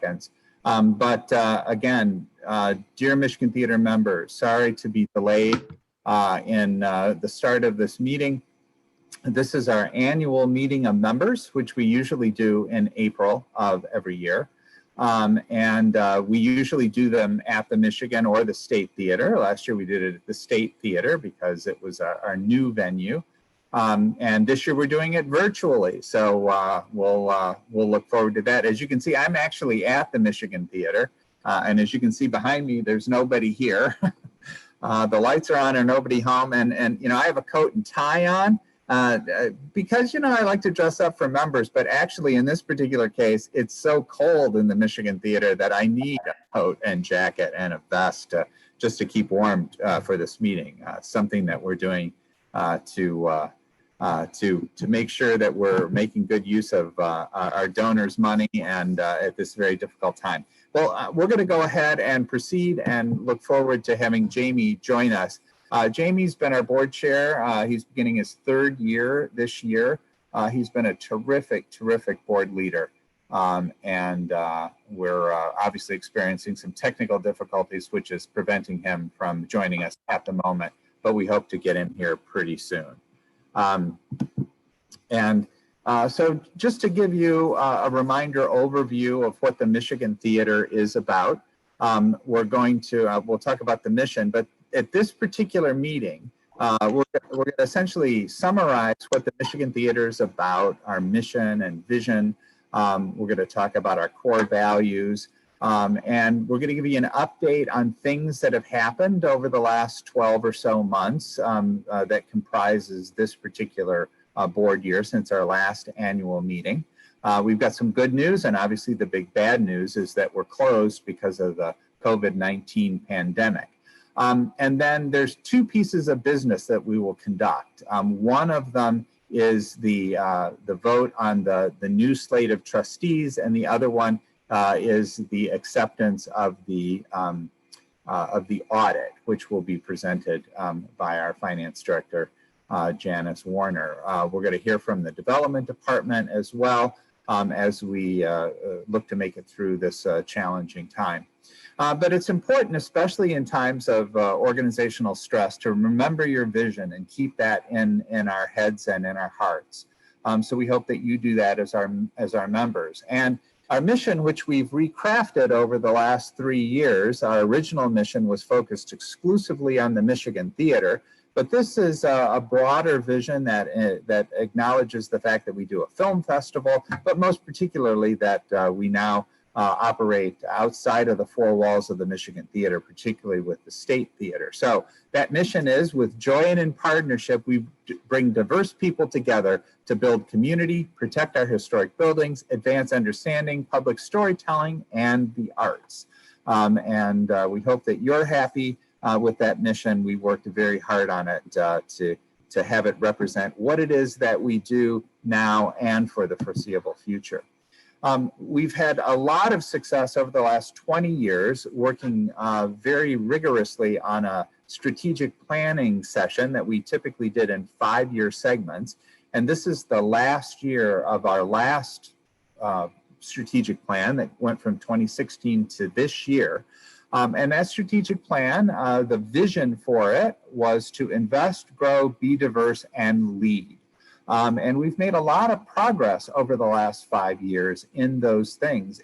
seconds. Again, dear Michigan Theater members, sorry to be delayed in the start of this meeting. This is our annual meeting of members, which we usually do in April of every year. We usually do them at the Michigan or the State Theater. Last year we did it at the State Theater because it was our new venue. And this year we're doing it virtually. So we'll look forward to that. As you can see, I'm actually at the Michigan Theater. And as you can see behind me, there's nobody here. The lights are on and nobody home. And you know, I have a coat and tie on. Because, you know, I like to dress up for members, but actually in this particular case, it's so cold in the Michigan Theater that I need a coat and jacket and a vest just to keep warm for this meeting. Something that we're doing to make sure that we're making good use of our donors' money and at this very difficult time. Well, we're going to go ahead and proceed and look forward to having Jamie join us. Jamie's been our board chair. He's beginning his third year this year. He's been a terrific board leader. We're obviously experiencing some technical difficulties, which is preventing him from joining us at the moment, but we hope to get him here pretty soon. So just to give you a reminder overview of what the Michigan Theater is about, we're going to, we'll talk about the mission, but at this particular meeting, we're going to essentially summarize what the Michigan Theater is about, our mission and vision. We're going to talk about our core values, and we're going to give you an update on things that have happened over the last 12 or so months that comprises this particular board year since our last annual meeting. We've got some good news, and obviously the big bad news is that we're closed because of the COVID-19 pandemic. And then there's two pieces of business that we will conduct. One of them is the vote on the new slate of trustees, and the other one is the acceptance of the audit, which will be presented by our finance director, Janice Warner. We're going to hear from the development department as well as we look to make it through this challenging time. But it's important, especially in times of organizational stress, to remember your vision and keep that in our heads and in our hearts. So we hope that you do that as our members. And our mission, which we've recrafted over the last 3 years, our original mission was focused exclusively on the Michigan Theater, but this is a broader vision that acknowledges the fact that we do a film festival, but most particularly that we now operate outside of the four walls of the Michigan Theater, particularly with the State Theater. So that mission is, with joy and in partnership, we bring diverse people together to build community, protect our historic buildings, advance understanding, public storytelling, and the arts. We hope that you're happy with that mission. We worked very hard on it to have it represent what it is that we do now and for the foreseeable future. We've had a lot of success over the last 20 years working very rigorously on a strategic planning session that we typically did in 5-year segments. And this is the last year of our last strategic plan that went from 2016 to this year. And that strategic plan, the vision for it was to invest, grow, be diverse, and lead. And we've made a lot of progress over the last 5 years in those things.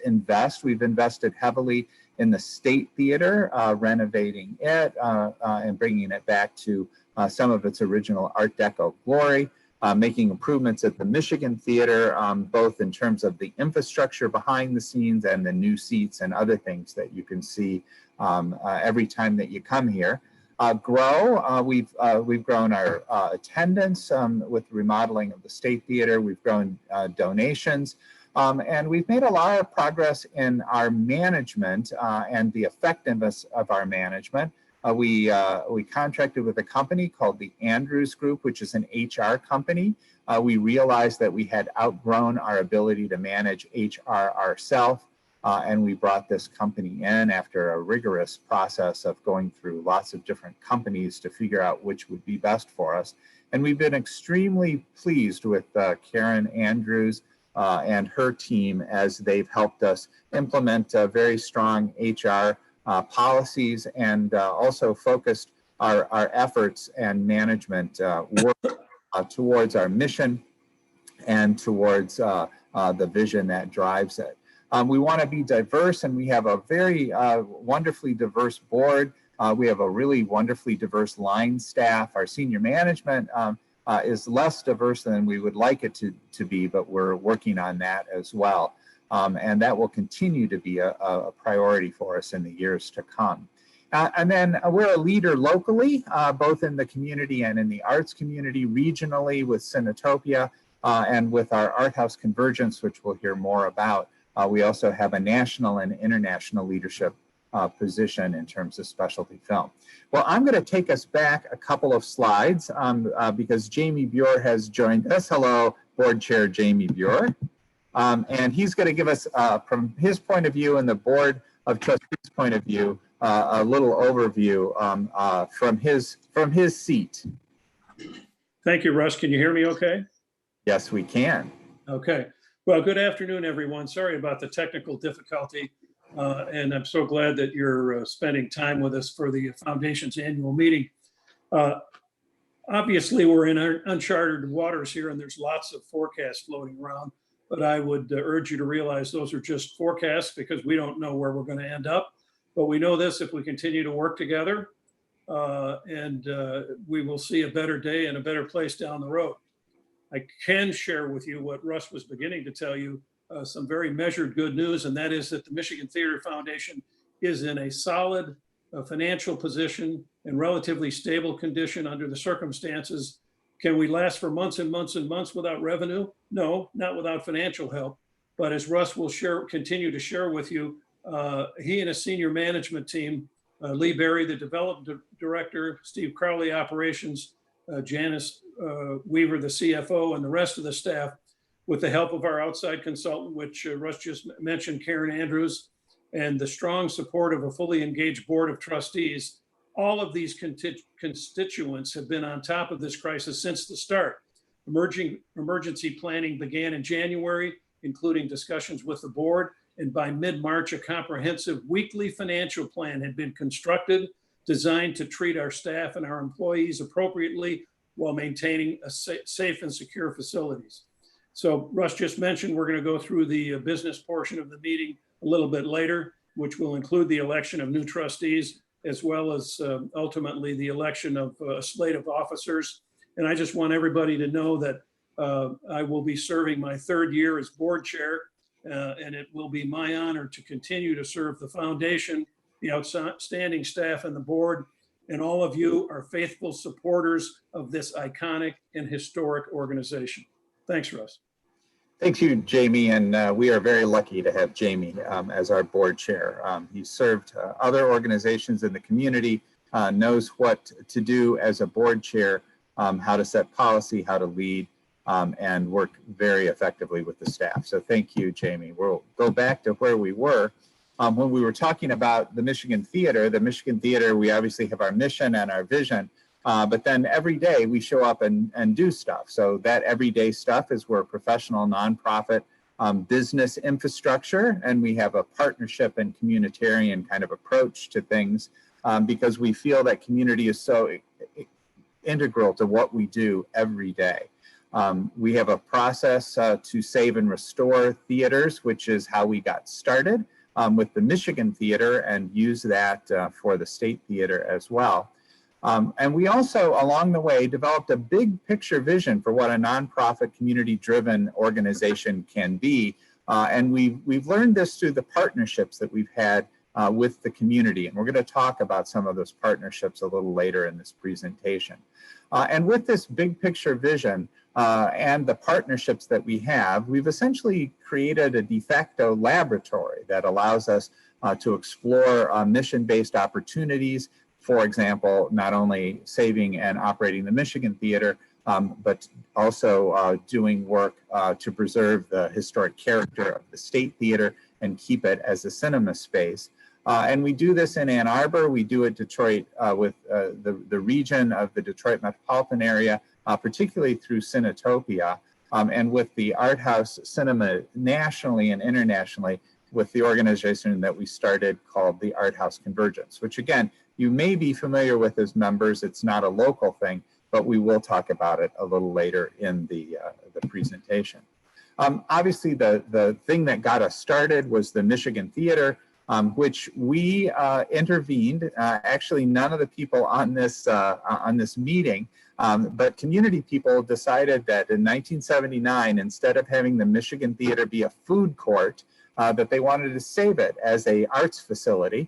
We've invested heavily in the State Theater, renovating it and bringing it back to some of its original Art Deco glory, making improvements at the Michigan Theater, both in terms of the infrastructure behind the scenes and the new seats and other things that you can see every time that you come here. We've grown our attendance with the remodeling of the State Theater. We've grown donations, and we've made a lot of progress in our management and the effectiveness of our management. We contracted with a company called the Andrews Group, which is an HR company. We realized that we had outgrown our ability to manage HR ourselves. And we brought this company in after a rigorous process of going through lots of different companies to figure out which would be best for us. And we've been extremely pleased with Karen Andrews and her team as they've helped us implement very strong HR policies and also focused our efforts and management work towards our mission and towards the vision that drives it. We want to be diverse, and we have a very wonderfully diverse board. We have a really wonderfully diverse line staff. Our senior management is less diverse than we would like it to be, but we're working on that as well. And that will continue to be a priority for us in the years to come. And then we're a leader locally, both in the community and in the arts community, regionally with Cinetopia and with our Art House Convergence, which we'll hear more about. We also have a national and international leadership position in terms of specialty film. Well, I'm going to take us back a couple of slides because Jamie Bure has joined us. Hello, Board Chair Jamie Bure. And he's going to give us, from his point of view and the Board of Trustees' point of view, a little overview from his seat. Thank you, Russ. Can you hear me okay? Yes, we can. Okay. Well, good afternoon, everyone. Sorry about the technical difficulty. And I'm so glad that you're spending time with us for the Foundation's annual meeting. Obviously, we're in uncharted waters here, and there's lots of forecasts floating around. But I would urge you to realize those are just forecasts because we don't know where we're going to end up. But we know this: if we continue to work together, we will see a better day and a better place down the road. I can share with you what Russ was beginning to tell you, some very measured good news, and that is that the Michigan Theater Foundation is in a solid financial position and relatively stable condition under the circumstances. Can we last for months and months and months without revenue? No, not without financial help. But as Russ will continue to share with you, he and a senior management team, Lee Berry, the development director, Steve Crowley, operations, Janice Weaver, the CFO, and the rest of the staff, with the help of our outside consultant, which Russ just mentioned, Karen Andrews, and the strong support of a fully engaged board of trustees. All of these constituents have been on top of this crisis since the start. Emergency planning began in January, including discussions with the board, and by mid-March, a comprehensive weekly financial plan had been constructed, designed to treat our staff and our employees appropriately while maintaining a safe and secure facilities. So Russ just mentioned we're going to go through the business portion of the meeting a little bit later, which will include the election of new trustees, as well as ultimately the election of a slate of officers. And I just want everybody to know that I will be serving my third year as board chair, and it will be my honor to continue to serve the foundation, the outstanding staff and the board, and all of you are faithful supporters of this iconic and historic organization. Thanks, Russ. Thank you, Jamie, and we are very lucky to have Jamie as our board chair. He's served other organizations in the community, knows what to do as a board chair, how to set policy, how to lead, and work very effectively with the staff. So thank you, Jamie. We'll go back to where we were. When we were talking about the Michigan Theater, we obviously have our mission and our vision, but then every day we show up and do stuff. So that everyday stuff is we're a professional nonprofit business infrastructure, and we have a partnership and communitarian kind of approach to things because we feel that community is so integral to what we do every day. We have a process to save and restore theaters, which is how we got started with the Michigan Theater, and use that for the State Theater as well. And we also, along the way, developed a big picture vision for what a nonprofit community-driven organization can be. And we've learned this through the partnerships that we've had with the community. And we're going to talk about some of those partnerships a little later in this presentation. And with this big picture vision and the partnerships that we have, we've essentially created a de facto laboratory that allows us to explore mission-based opportunities. For example, not only saving and operating the Michigan Theater, but also doing work to preserve the historic character of the State Theater and keep it as a cinema space. And we do this in Ann Arbor. We do it Detroit with the region of the Detroit metropolitan area, particularly through Cinetopia. and with the art house cinema nationally and internationally, with the organization that we started called the Art House Convergence, which again, you may be familiar with as members. It's not a local thing, but we will talk about it a little later in the presentation. Obviously, the thing that got us started was the Michigan Theater, which we intervened. Actually, none of the people on this meeting, but community people decided that in 1979, instead of having the Michigan Theater be a food court, that they wanted to save it as a arts facility.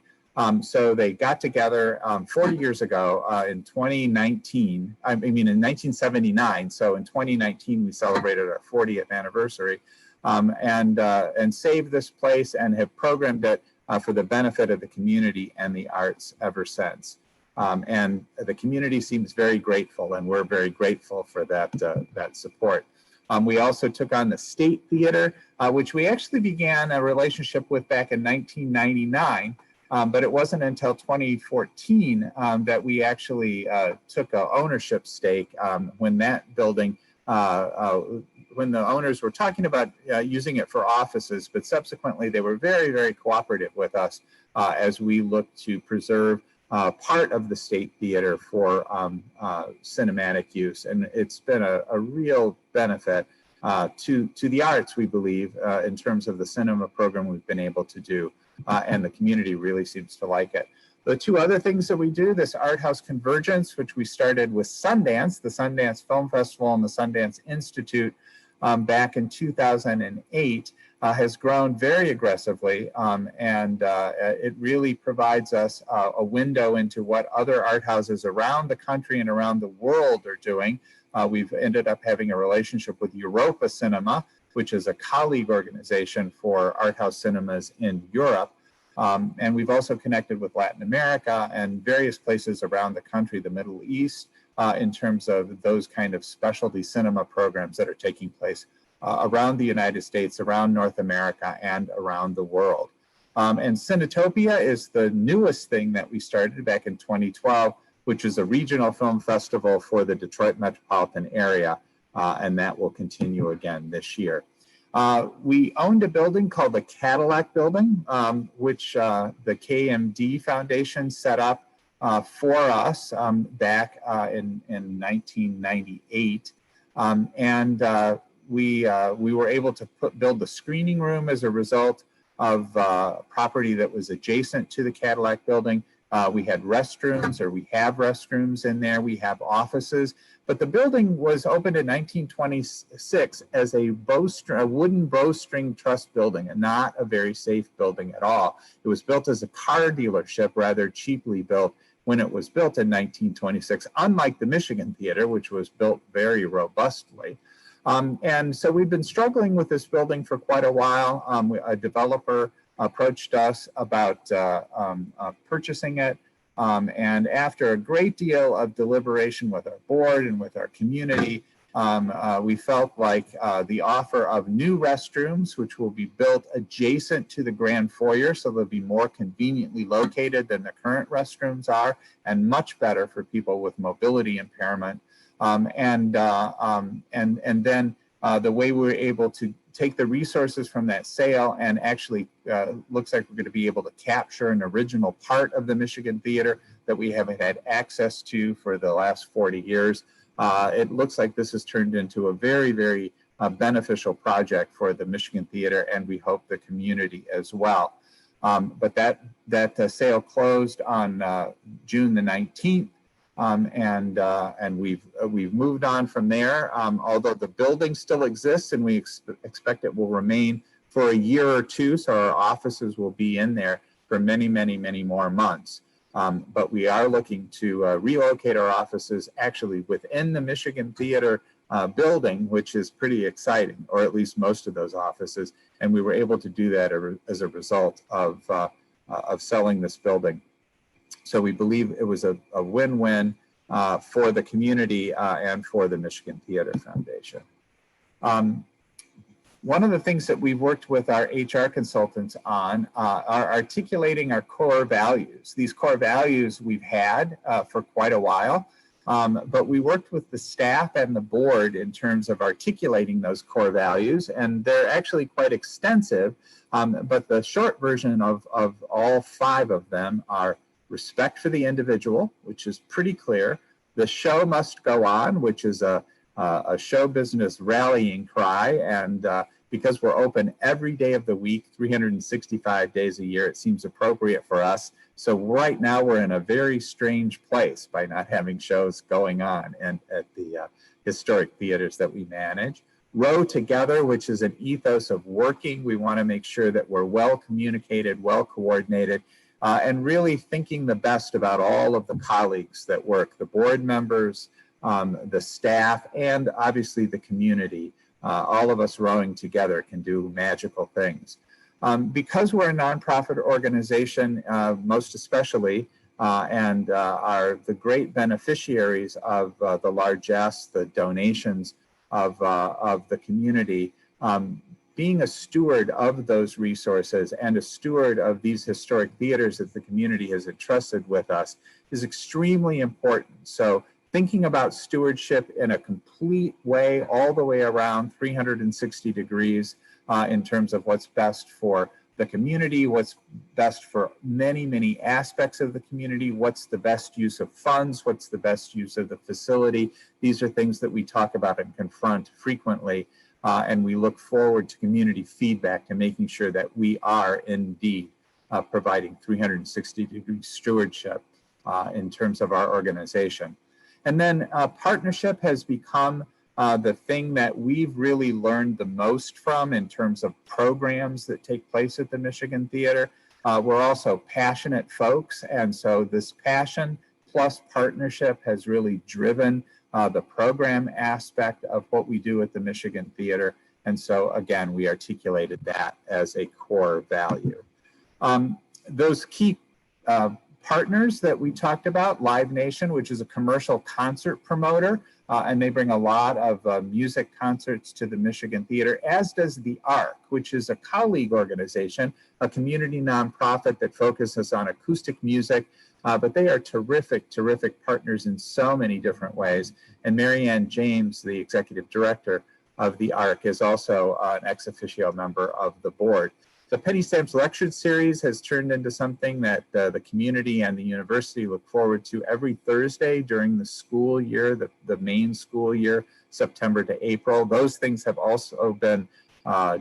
So they got together 40 years ago in 2019, I mean in 1979. So in 2019, we celebrated our 40th anniversary and saved this place and have programmed it for the benefit of the community and the arts ever since. And the community seems very grateful, and we're very grateful for that, that support. We also took on the State Theater, which we actually began a relationship with back in 1999. But it wasn't until 2014 that we actually took an ownership stake when that building, when the owners were talking about using it for offices, but subsequently they were very, very cooperative with us as we looked to preserve part of the State Theater for cinematic use. And it's been a real benefit to the arts, we believe, in terms of the cinema program we've been able to do. And the community really seems to like it. The two other things that we do, this Art House Convergence, which we started with Sundance, the Sundance Film Festival and the Sundance Institute back in 2008, has grown very aggressively. And it really provides us a window into what other art houses around the country and around the world are doing. We've ended up having a relationship with Europa Cinema, which is a colleague organization for art house cinemas in Europe. And we've also connected with Latin America and various places around the country, the Middle East, in terms of those kind of specialty cinema programs that are taking place around the United States, around North America, and around the world. And Cinetopia is the newest thing that we started back in 2012, which is a regional film festival for the Detroit metropolitan area. And that will continue again this year. We owned a building called the Cadillac Building, which the KMD Foundation set up for us back in 1998. We were able to build the screening room as a result of property that was adjacent to the Cadillac Building. We had restrooms, or we have restrooms in there. We have offices. But the building was opened in 1926 as a wooden bowstring truss building, and not a very safe building at all. It was built as a car dealership, rather cheaply built when it was built in 1926, unlike the Michigan Theater, which was built very robustly. And so we've been struggling with this building for quite a while. A developer approached us about purchasing it. And after a great deal of deliberation with our board and with our community, we felt like the offer of new restrooms, which will be built adjacent to the grand foyer, so they'll be more conveniently located than the current restrooms are, and much better for people with mobility impairment. And then the way we were able to take the resources from that sale and actually looks like we're going to be able to capture an original part of the Michigan Theater that we haven't had access to for the last 40 years. It looks like this has turned into a very, very beneficial project for the Michigan Theater, and we hope the community as well. But that sale closed on June the 19th. And we've moved on from there, although the building still exists, and we expect it will remain for a year or two, so our offices will be in there for many, many, many more months. But we are looking to relocate our offices actually within the Michigan Theater building, which is pretty exciting, or at least most of those offices. And we were able to do that as a result of selling this building. So we believe it was a win-win for the community and for the Michigan Theater Foundation. One of the things that we've worked with our HR consultants on are articulating our core values. These core values we've had for quite a while. But we worked with the staff and the board in terms of articulating those core values, and they're actually quite extensive. But the short version of all 5 of them are respect for the individual, which is pretty clear. The show must go on, which is a show business rallying cry. And because we're open every day of the week, 365 days a year, it seems appropriate for us. So right now we're in a very strange place by not having shows going on and at the historic theaters that we manage. Row together, which is an ethos of working. We want to make sure that we're well communicated, well coordinated, and really thinking the best about all of the colleagues that work, the board members, the staff, and obviously the community. All of us rowing together can do magical things. Because we're a nonprofit organization, most especially, and are the great beneficiaries of the largesse, the donations of the community, being a steward of those resources and a steward of these historic theaters that the community has entrusted with us is extremely important. So thinking about stewardship in a complete way, all the way around 360 degrees in terms of what's best for the community, what's best for many, many aspects of the community, what's the best use of funds, what's the best use of the facility. These are things that we talk about and confront frequently, and we look forward to community feedback and making sure that we are indeed providing 360-degree stewardship in terms of our organization. And then partnership has become the thing that we've really learned the most from in terms of programs that take place at the Michigan Theater. We're also passionate folks, and so this passion plus partnership has really driven the program aspect of what we do at the Michigan Theater. And so again, we articulated that as a core value. Those key partners that we talked about, Live Nation, which is a commercial concert promoter, and they bring a lot of music concerts to the Michigan Theater, as does the ARC, which is a colleague organization, a community nonprofit that focuses on acoustic music, but they are terrific, terrific partners in so many different ways. And Marianne James, the executive director of the ARC, is also an ex officio member of the board. The Penny Stamps Lecture Series has turned into something that the community and the university look forward to every Thursday during the school year, the main school year, September to April. Those things have also been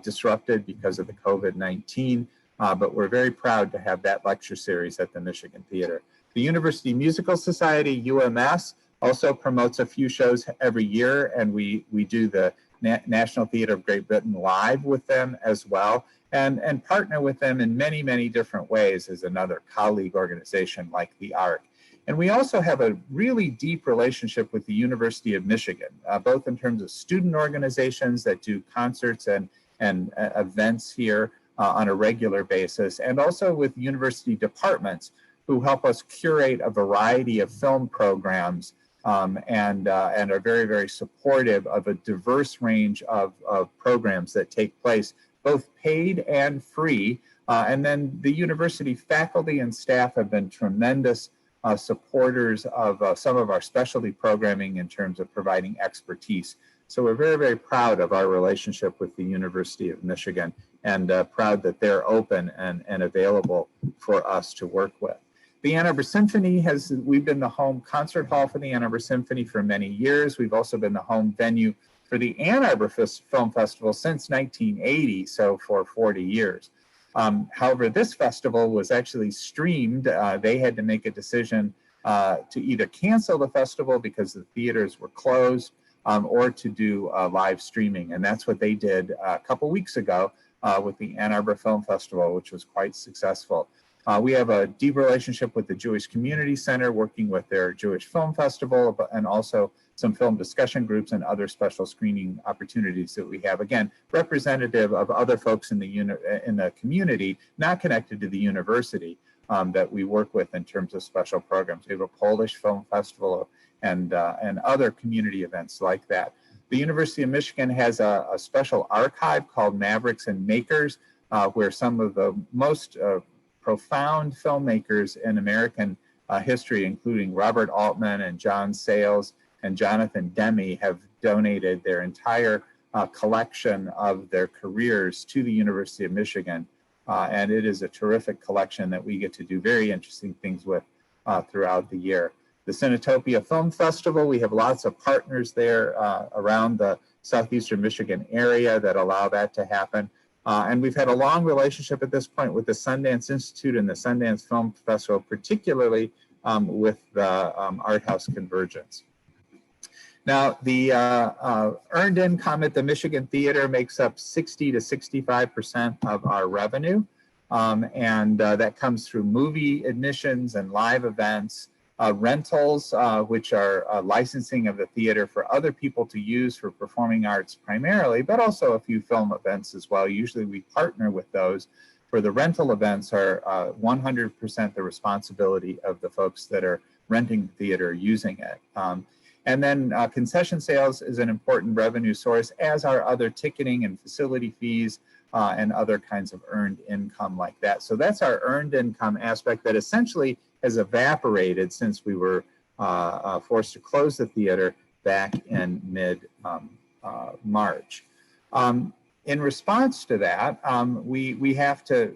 disrupted because of the COVID-19, but we're very proud to have that lecture series at the Michigan Theater. The University Musical Society, UMS, also promotes a few shows every year, and we do the National Theatre of Great Britain live with them as well. And partner with them in many, many different ways as another colleague organization like the ARC. And we also have a really deep relationship with the University of Michigan, both in terms of student organizations that do concerts and events here on a regular basis, and also with university departments who help us curate a variety of film programs and are very, very supportive of a diverse range of programs that take place, both paid and free. And then the university faculty and staff have been tremendous supporters of some of our specialty programming in terms of providing expertise. So we're very, very proud of our relationship with the University of Michigan, and proud that they're open and available for us to work with. The Ann Arbor Symphony we've been the home concert hall for the Ann Arbor Symphony for many years. We've also been the home venue for the Ann Arbor Film Festival since 1980, so for 40 years. However, this festival was actually streamed. They had to make a decision to either cancel the festival because the theaters were closed, or to do live streaming. And that's what they did a couple weeks ago with the Ann Arbor Film Festival, which was quite successful. We have a deep relationship with the Jewish Community Center, working with their Jewish Film Festival, and also some film discussion groups and other special screening opportunities that we have. Again, representative of other folks in the community, not connected to the university, that we work with in terms of special programs. We have a Polish Film Festival and other community events like that. The University of Michigan has a special archive called Mavericks and Makers, where some of the most profound filmmakers in American history, including Robert Altman and John Sayles and Jonathan Demme, have donated their entire collection of their careers to the University of Michigan. And it is a terrific collection that we get to do very interesting things with throughout the year. The Cinetopia Film Festival, we have lots of partners there around the southeastern Michigan area that allow that to happen. And we've had a long relationship at this point with the Sundance Institute and the Sundance Film Festival, particularly with the Art House Convergence. Now, the earned income at the Michigan Theater makes up 60 to 65% of our revenue. And that comes through movie admissions and live events, rentals, which are licensing of the theater for other people to use for performing arts primarily, but also a few film events as well. Usually we partner with those. For the rental events are 100% the responsibility of the folks that are renting the theater using it. And then concession sales is an important revenue source, as are other ticketing and facility fees and other kinds of earned income like that. So that's our earned income aspect that essentially has evaporated since we were forced to close the theater back in mid-March. In response to that, we have to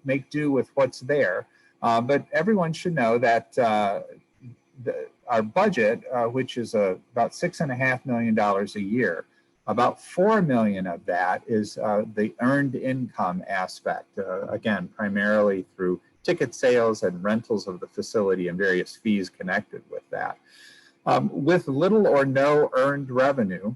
make do with what's there. But everyone should know that our budget, which is about $6.5 million a year, about $4 million of that is the earned income aspect, again, primarily through ticket sales and rentals of the facility and various fees connected with that. With little or no earned revenue,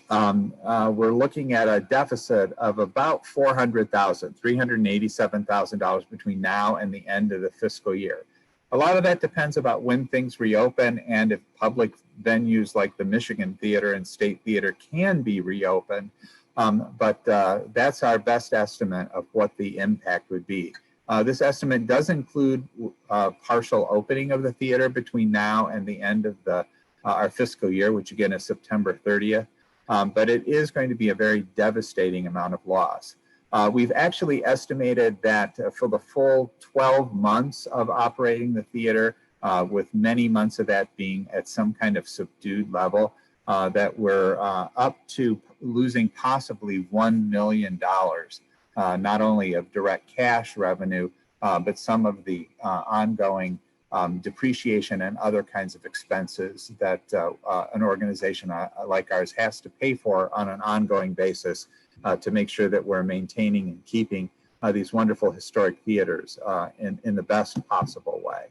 we're looking at a deficit of about $387,000 between now and the end of the fiscal year. A lot of that depends about when things reopen and if public venues like the Michigan Theater and State Theater can be reopened. But that's our best estimate of what the impact would be. This estimate does include partial opening of the theater between now and the end of our fiscal year, which again is September 30th. But it is going to be a very devastating amount of loss. We've actually estimated that for the full 12 months of operating the theater, with many months of that being at some kind of subdued level, that we're up to losing possibly $1 million, not only of direct cash revenue, but some of the ongoing depreciation and other kinds of expenses that an organization like ours has to pay for on an ongoing basis to make sure that we're maintaining and keeping these wonderful historic theaters in the best possible way.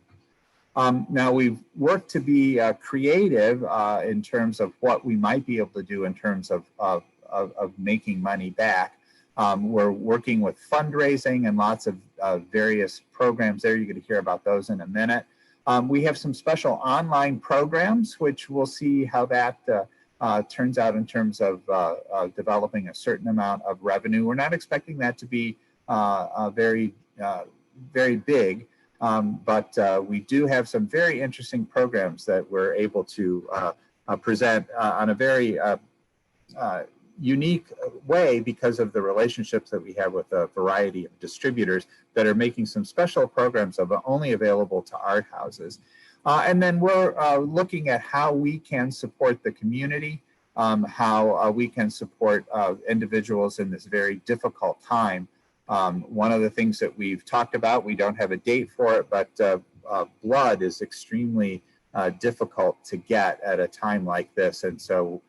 Now, we've worked to be creative in terms of what we might be able to do in terms of making money back. We're working with fundraising and lots of various programs there. You're going to hear about those in a minute. We have some special online programs, which we'll see how that turns out in terms of developing a certain amount of revenue. We're not expecting that to be very big, but we do have some very interesting programs that we're able to present on a very unique way because of the relationships that we have with a variety of distributors that are making some special programs only available to art houses. And then we're looking at how we can support the community, how we can support individuals in this very difficult time. One of the things that we've talked about, we don't have a date for it, but blood is extremely difficult to get at a time like this. And so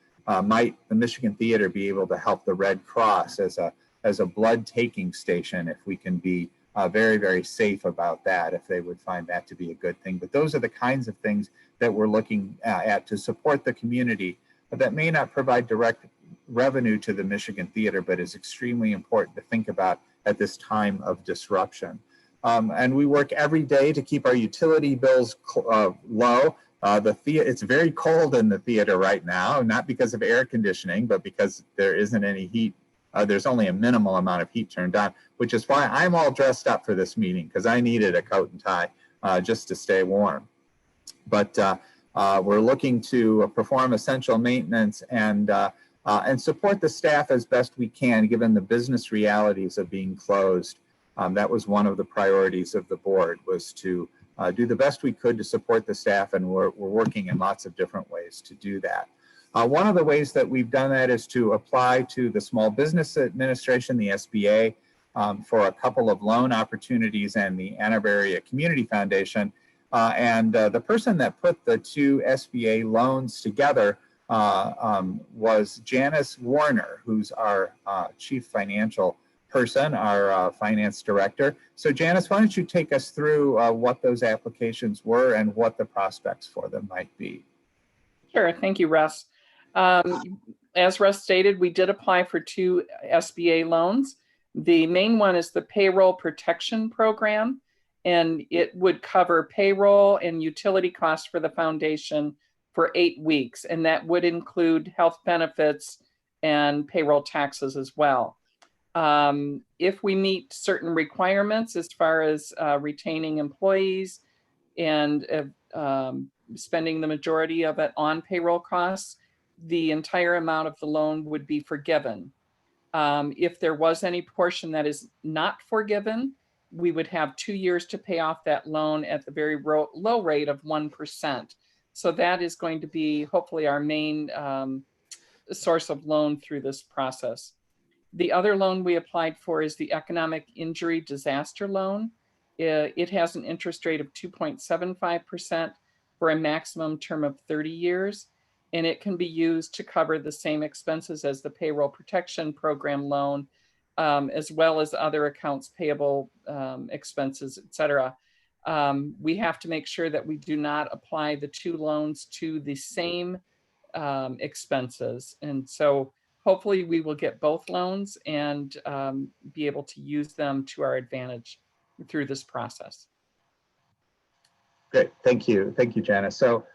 might the Michigan Theater be able to help the Red Cross as a blood taking station if we can be very, very safe about that, if they would find that to be a good thing. But those are the kinds of things that we're looking at to support the community that may not provide direct revenue to the Michigan Theater, but is extremely important to think about at this time of disruption. And we work every day to keep our utility bills low. It's very cold in the theater right now, not because of air conditioning, but because there isn't any heat. There's only a minimal amount of heat turned on, which is why I'm all dressed up for this meeting, because I needed a coat and tie just to stay warm. But we're looking to perform essential maintenance and support the staff as best we can, given the business realities of being closed. That was one of the priorities of the board, was to do the best we could to support the staff, and we're working in lots of different ways to do that. One of the ways that we've done that is to apply to the Small Business Administration, the SBA, for a couple of loan opportunities, and the Ann Arbor Area Community Foundation. The person that put the two SBA loans together was Janice Warner, who's our chief financial person, our finance director. So Janice, why don't you take us through what those applications were and what the prospects for them might be? Sure, thank you, Russ. As Russ stated, we did apply for two SBA loans. The main one is the Payroll Protection Program, and it would cover payroll and utility costs for the foundation for 8 weeks, and that would include health benefits and payroll taxes as well. If we meet certain requirements as far as retaining employees and spending the majority of it on payroll costs, the entire amount of the loan would be forgiven. If there was any portion that is not forgiven, we would have 2 years to pay off that loan at the very low rate of 1%. So that is going to be hopefully our main source of loan through this process. The other loan we applied for is the Economic Injury Disaster Loan. It has an interest rate of 2.75% for a maximum term of 30 years. And it can be used to cover the same expenses as the Payroll Protection Program loan, as well as other accounts payable expenses, et cetera. We have to make sure that we do not apply the two loans to the same expenses. And so hopefully we will get both loans and be able to use them to our advantage through this process. Great, thank you, Janice. So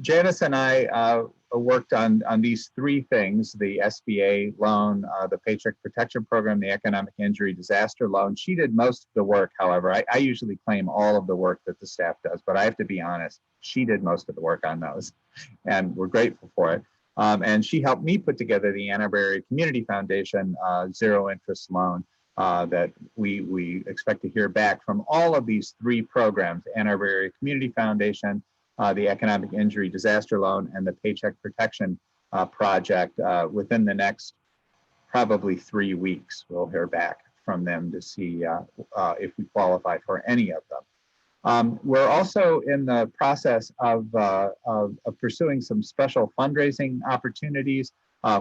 Janice and I worked on these three things: the SBA loan, the Paycheck Protection Program, the Economic Injury Disaster Loan. She did most of the work, however. I usually claim all of the work that the staff does, but I have to be honest, she did most of the work on those, and we're grateful for it. And she helped me put together the Ann Arbor Area Community Foundation zero interest loan that we expect to hear back from all of these three programs: Ann Arbor Area Community Foundation, the Economic Injury Disaster Loan, and the Paycheck Protection Project within the next probably 3 weeks. We'll hear back from them to see if we qualify for any of them. We're also in the process of pursuing some special fundraising opportunities,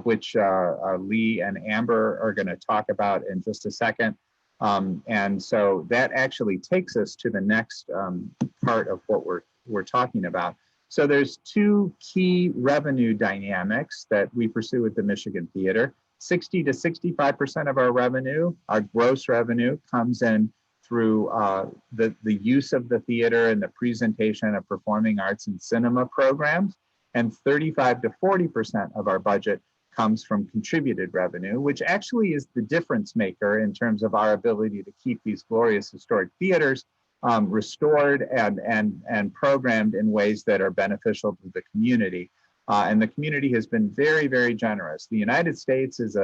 which Lee and Amber are going to talk about in just a second. And so that actually takes us to the next part of what we're talking about. So there's two key revenue dynamics that we pursue with the Michigan Theater. 60 to 65% of our revenue, our gross revenue, comes in through the use of the theater and the presentation of performing arts and cinema programs. And 35 to 40% of our budget comes from contributed revenue, which actually is the difference maker in terms of our ability to keep these glorious historic theaters restored and programmed in ways that are beneficial to the community. And the community has been very, very generous. The United States has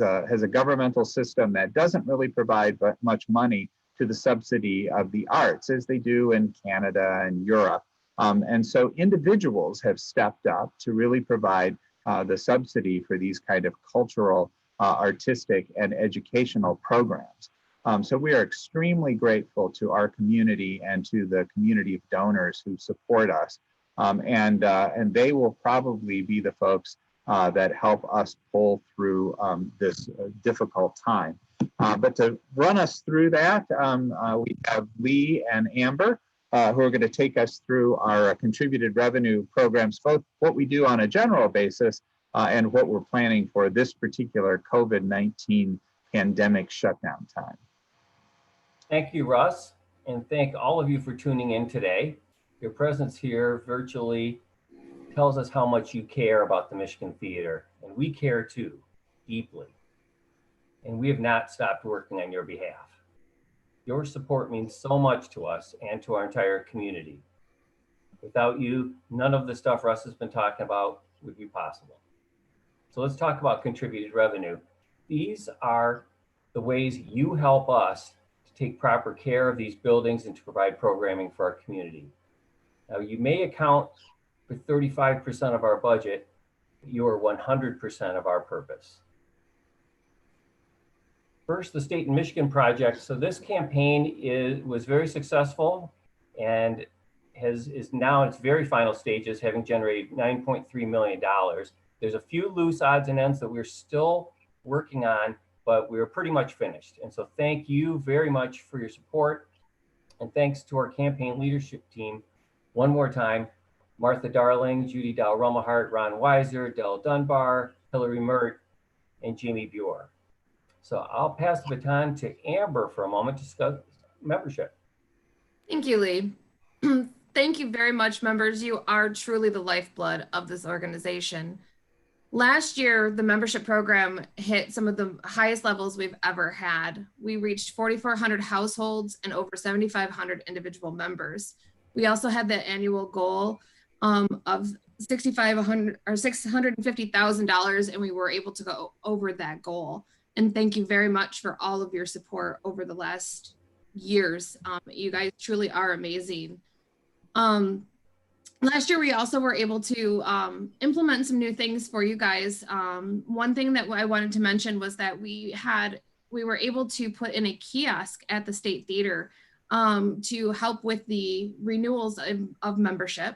a governmental system that doesn't really provide much money to the subsidy of the arts, as they do in Canada and Europe. And so individuals have stepped up to really provide the subsidy for these kind of cultural, artistic, and educational programs. So we are extremely grateful to our community and to the community of donors who support us. And they will probably be the folks that help us pull through this difficult time. But to run us through that, we have Lee and Amber, who are going to take us through our contributed revenue programs, both what we do on a general basis and what we're planning for this particular COVID-19 pandemic shutdown time. Thank you, Russ, and thank all of you for tuning in today. Your presence here virtually tells us how much you care about the Michigan Theater, and we care too, deeply. And we have not stopped working on your behalf. Your support means so much to us and to our entire community. Without you, none of the stuff Russ has been talking about would be possible. So let's talk about contributed revenue. These are the ways you help us to take proper care of these buildings and to provide programming for our community. Now, you may account for 35% of our budget, but you are 100% of our purpose. First, the State in Michigan project. So this campaign was very successful and is now in its very final stages, having generated $9.3 million. There's a few loose odds and ends that we're still working on, but we're pretty much finished. And so thank you very much for your support. And thanks to our campaign leadership team, one more time, Martha Darling, Judy Dow-Rummelhart, Ron Weiser, Del Dunbar, Hillary Mert, and Jamie Buer. So I'll pass the baton to Amber for a moment to discuss membership. Thank you, Lee. Thank you very much, members. You are truly the lifeblood of this organization. Last year, the membership program hit some of the highest levels we've ever had. We reached 4,400 households and over 7,500 individual members. We also had the annual goal of $650,000, and we were able to go over that goal. And thank you very much for all of your support over the last years. You guys truly are amazing. Last year, we also were able to implement some new things for you guys. One thing that I wanted to mention was that we were able to put in a kiosk at the State Theater to help with the renewals of membership.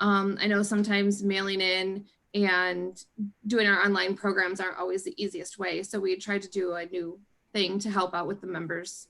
I know sometimes mailing in and doing our online programs aren't always the easiest way. So we tried to do a new thing to help out with the members.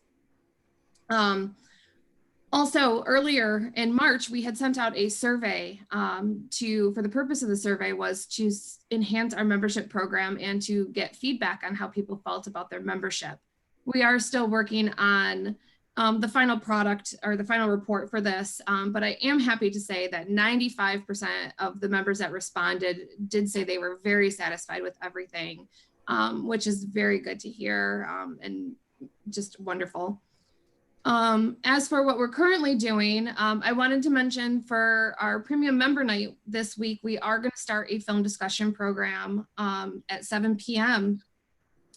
Also, earlier in March, we had sent out a survey for the purpose of the survey was to enhance our membership program and to get feedback on how people felt about their membership. We are still working on the final product or the final report for this, but I am happy to say that 95% of the members that responded did say they were very satisfied with everything, which is very good to hear and just wonderful. As for what we're currently doing, I wanted to mention for our premium member night this week, we are going to start a film discussion program at 7 p.m.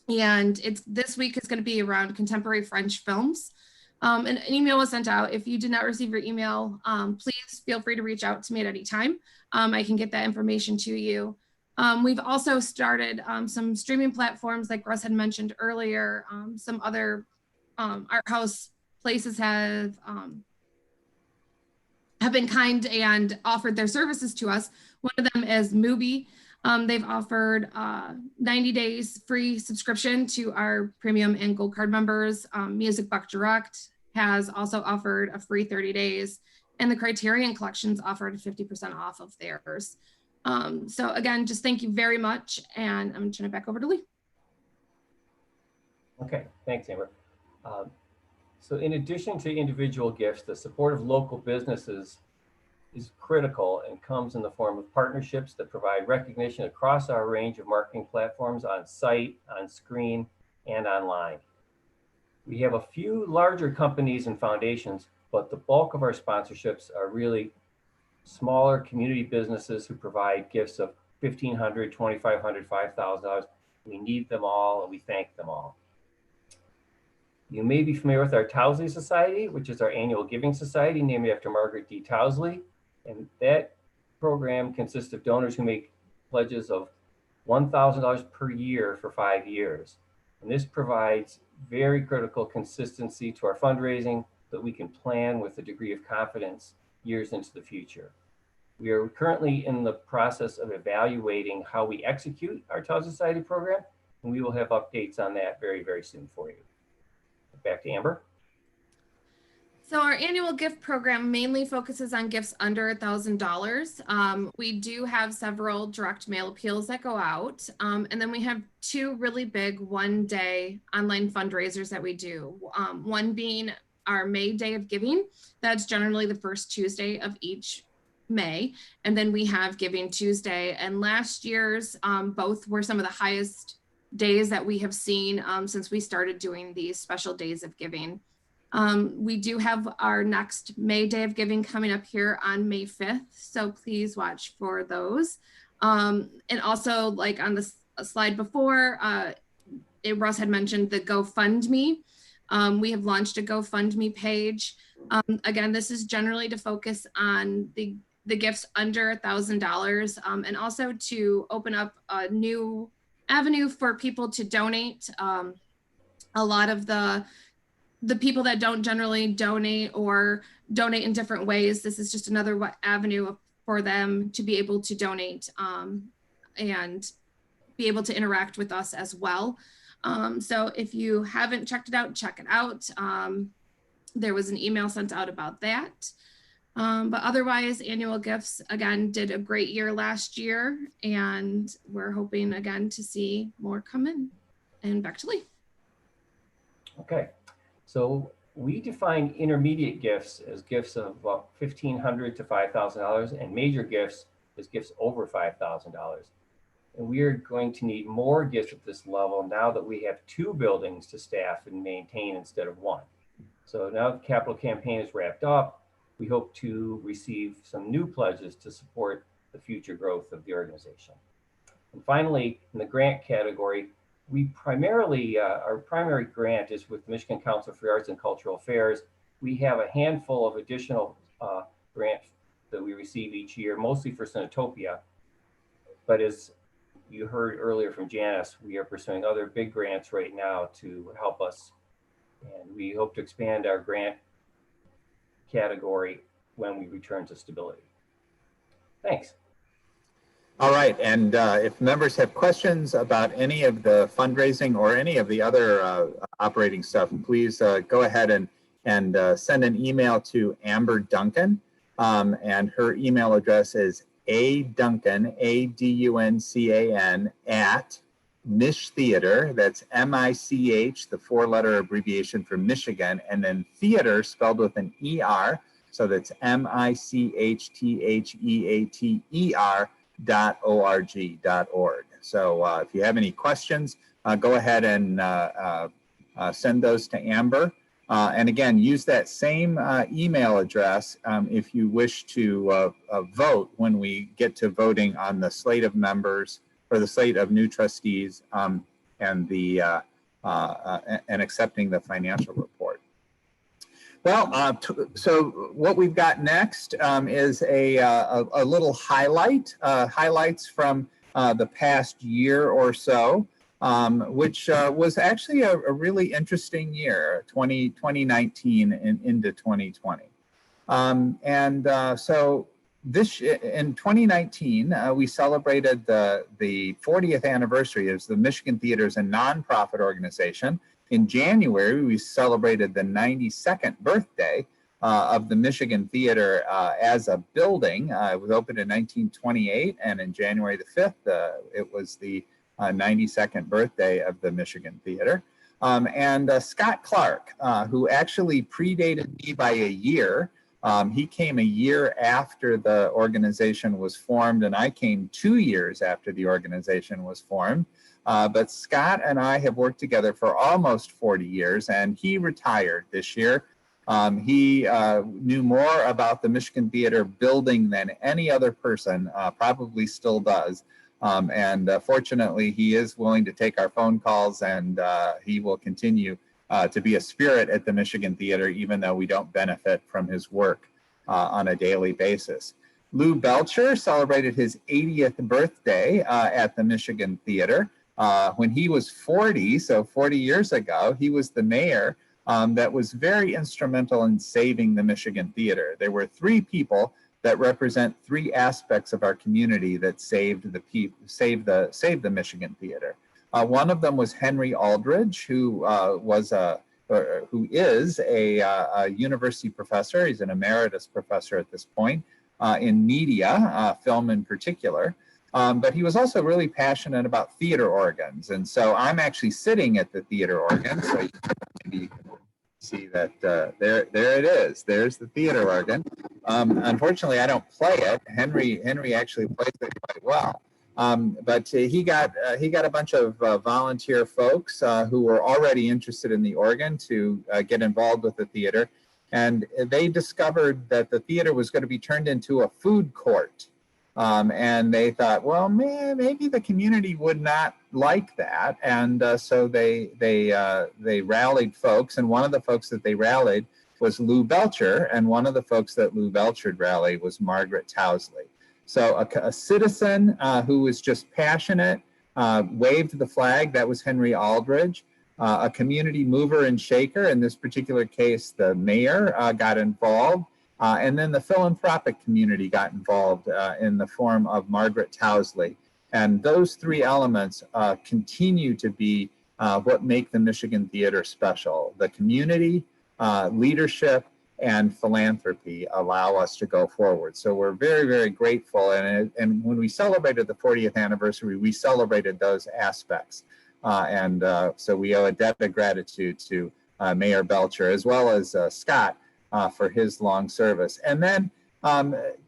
And this week is going to be around contemporary French films. An email was sent out. If you did not receive your email, please feel free to reach out to me at any time. I can get that information to you. We've also started some streaming platforms like Russ had mentioned earlier. Some other art house places have been kind and offered their services to us. One of them is Mubi. They've offered 90 days free subscription to our premium and gold card members. Music Buck Direct has also offered a free 30 days, and the Criterion Collections offered 50% off of theirs. So again, just thank you very much, and I'm going to turn it back over to Lee. Okay, thanks, Amber. So in addition to individual gifts, the support of local businesses is critical and comes in the form of partnerships that provide recognition across our range of marketing platforms on site, on screen, and online. We have a few larger companies and foundations, but the bulk of our sponsorships are really smaller community businesses who provide gifts of $1,500, $2,500, $5,000. We need them all, and we thank them all. You may be familiar with our Towsley Society, which is our annual giving society named after Margaret D. Towsley. And that program consists of donors who make pledges of $1,000 per year for 5 years. And this provides very critical consistency to our fundraising that we can plan with a degree of confidence years into the future. We are currently in the process of evaluating how we execute our Towsley Society program, and we will have updates on that very, very soon for you. Back to Amber. So our annual gift program mainly focuses on gifts under $1,000. We do have several direct mail appeals that go out. And then we have two really big one-day online fundraisers that we do. One being our May Day of Giving. That's generally the first Tuesday of each May. And then we have Giving Tuesday. And last year's both were some of the highest days that we have seen since we started doing these special days of giving. We do have our next May Day of Giving coming up here on May 5th, so please watch for those. And also, like on the slide before, Russ had mentioned the GoFundMe. We have launched a GoFundMe page. Again, this is generally to focus on the gifts under $1,000, and also to open up a new avenue for people to donate. A lot of the people that don't generally donate or donate in different ways, this is just another avenue for them to be able to donate and be able to interact with us as well. So if you haven't checked it out, check it out. There was an email sent out about that. But otherwise, Annual Gifts, again, did a great year last year, and we're hoping again to see more come in. And back to Lee. Okay, so we define intermediate gifts as gifts of about $1,500 to $5,000, and major gifts as gifts over $5,000. And we are going to need more gifts at this level now that we have 2 buildings to staff and maintain instead of 1. So now the capital campaign is wrapped up, we hope to receive some new pledges to support the future growth of the organization. And finally, in the grant category, we primarily, our primary grant is with the Michigan Council for Arts and Cultural Affairs. We have a handful of additional grants that we receive each year, mostly for Cinetopia. But as you heard earlier from Janice, we are pursuing other big grants right now to help us. And we hope to expand our grant category when we return to stability. Thanks. All right, and if members have questions about any of the fundraising or any of the other operating stuff, please go ahead and send an email to Amber Duncan, and her email address is aduncan, ADUNCAN, at Mich Theater, that's MICH, the 4-letter abbreviation for Michigan, and then theater spelled with an ER, so that's MICHTHEATER.org. So if you have any questions, go ahead and send those to Amber. And again, use that same email address if you wish to vote when we get to voting on the slate of members or the slate of new trustees and the and accepting the financial report. Well, so what we've got next is a little highlights from the past year or so, which was actually a really interesting year, 2019 and into 2020. So this in 2019, we celebrated the 40th anniversary as the Michigan Theater as a nonprofit organization. In January, we celebrated the 92nd birthday of the Michigan Theater as a building. It was opened in 1928, and in January the 5th, it was the 92nd birthday of the Michigan Theater. And Scott Clark, who actually predated me by a year, he came a year after the organization was formed, and I came 2 years after the organization was formed. But Scott and I have worked together for almost 40 years, and he retired this year. He knew more about the Michigan Theater building than any other person, probably still does. And fortunately, he is willing to take our phone calls, and he will continue to be a spirit at the Michigan Theater, even though we don't benefit from his work on a daily basis. Lou Belcher celebrated his 80th birthday at the Michigan Theater. When he was 40, so 40 years ago, he was the mayor that was very instrumental in saving the Michigan Theater. There were 3 people that represent 3 aspects of our community that saved the Michigan Theater. One of them was Henry Aldridge, who is a university professor. He's an emeritus professor at this point in media, film in particular. But he was also really passionate about theater organs. And so I'm actually sitting at the theater organ. So maybe you can see that there it is. There's the theater organ. Unfortunately, I don't play it. Henry actually plays it quite well. But he got a bunch of volunteer folks who were already interested in the organ to get involved with the theater. And they discovered that the theater was going to be turned into a food court. And they thought, well, man, maybe the community would not like that. And so they rallied folks. And one of the folks that they rallied was Lou Belcher. And one of the folks that Lou Belcher rallied was Margaret Towsley. So a citizen who was just passionate, waved the flag. That was Henry Aldridge. A community mover and shaker. In this particular case, the mayor got involved. And then the philanthropic community got involved in the form of Margaret Towsley. And those three elements continue to be what make the Michigan Theater special. The community, leadership, and philanthropy allow us to go forward. So we're very, very grateful. And when we celebrated the 40th anniversary, we celebrated those aspects. So we owe a debt of gratitude to Mayor Belcher, as well as Scott, for his long service. And then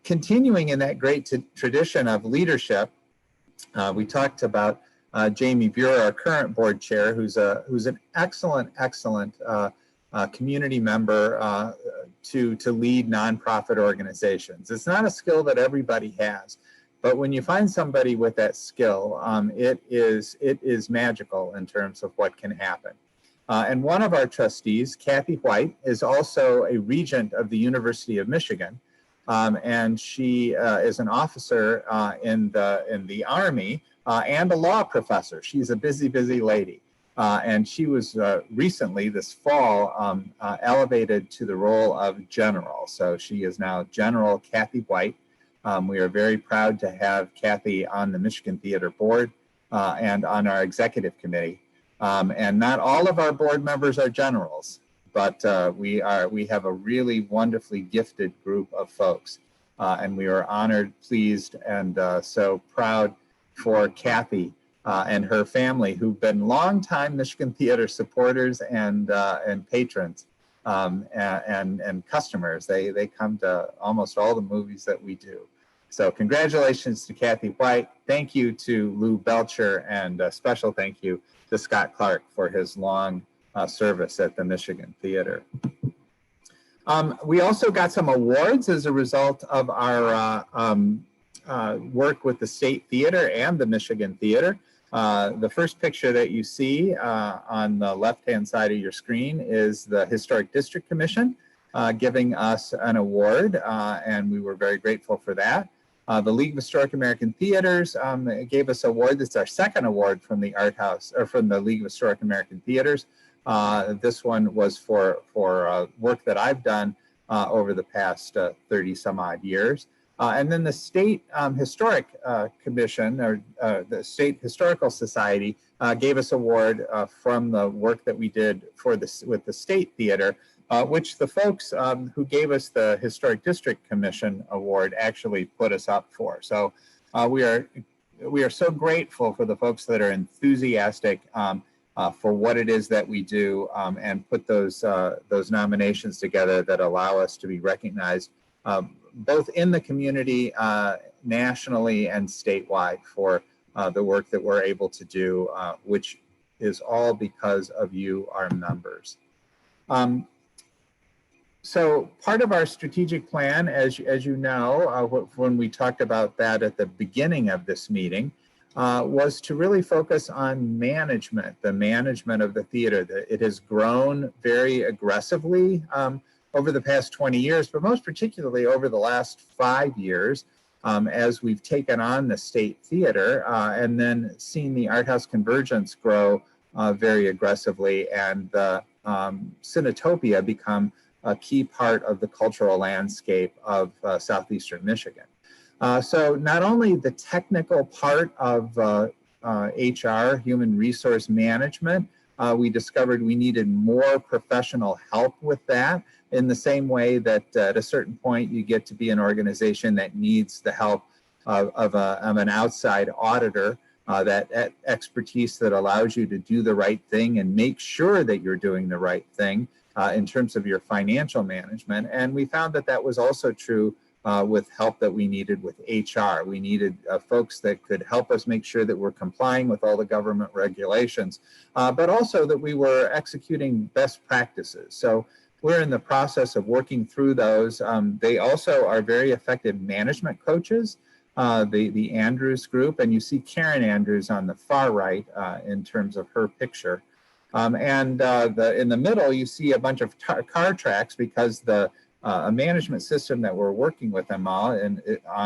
continuing in that great tradition of leadership, we talked about Jamie Buer, our current board chair, who's an excellent community member to lead nonprofit organizations. It's not a skill that everybody has, but when you find somebody with that skill, it is magical in terms of what can happen. And one of our trustees, Kathy White, is also a regent of the University of Michigan, and she is an officer in the Army and a law professor. She's a busy lady, and she was recently this fall elevated to the role of general. So she is now General Kathy White. We are very proud to have Kathy on the Michigan Theater Board and on our executive committee. And not all of our board members are generals, but we have a really wonderfully gifted group of folks. And we are honored, pleased, and so proud for Kathy and her family, who've been longtime Michigan Theater supporters and patrons and customers. They come to almost all the movies that we do. So congratulations to Kathy White. Thank you to Lou Belcher, and a special thank you to Scott Clark for his long service at the Michigan Theater. We also got some awards as a result of our work with the State Theater and the Michigan Theater. The first picture that you see on the left-hand side of your screen is the Historic District Commission giving us an award, and we were very grateful for that. The League of Historic American Theaters gave us an award. This is our second award from the Art House, or from the League of Historic American Theaters. This one was for work that I've done over the past 30 some odd years. And then the State Historic Commission, or the State Historical Society, gave us an award from the work that we did with the State Theater, which the folks who gave us the Historic District Commission Award actually put us up for. So we are so grateful for the folks that are enthusiastic for what it is that we do, and put those nominations together that allow us to be recognized both in the community, nationally, and statewide for the work that we're able to do, which is all because of you, our members. So part of our strategic plan, as you know, when we talked about that at the beginning of this meeting, was to really focus on management, the management of the theater. It has grown very aggressively over the past 20 years, but most particularly over the last 5 years, as we've taken on the State Theater and then seen the Art House Convergence grow very aggressively, and the Cinetopia become a key part of the cultural landscape of southeastern Michigan. So not only the technical part of HR, human resource management, we discovered we needed more professional help with that, in the same way that at a certain point you get to be an organization that needs the help of an outside auditor, that expertise that allows you to do the right thing and make sure that you're doing the right thing in terms of your financial management. And we found that that was also true with help that we needed with HR. We needed folks that could help us make sure that we're complying with all the government regulations, but also that we were executing best practices. So we're in the process of working through those. They also are very effective management coaches. the Andrews Group, and you see Karen Andrews on the far right in terms of her picture. In the middle, you see a bunch of car tracks because a management system that we're working with them on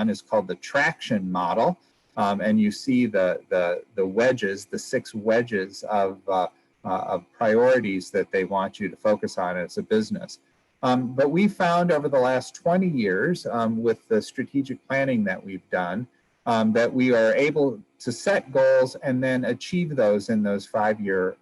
is called the traction model. And you see the wedges, the 6 wedges of priorities that they want you to focus on as a business. But we found over the last 20 years with the strategic planning that we've done that we are able to set goals and then achieve those in those 5-year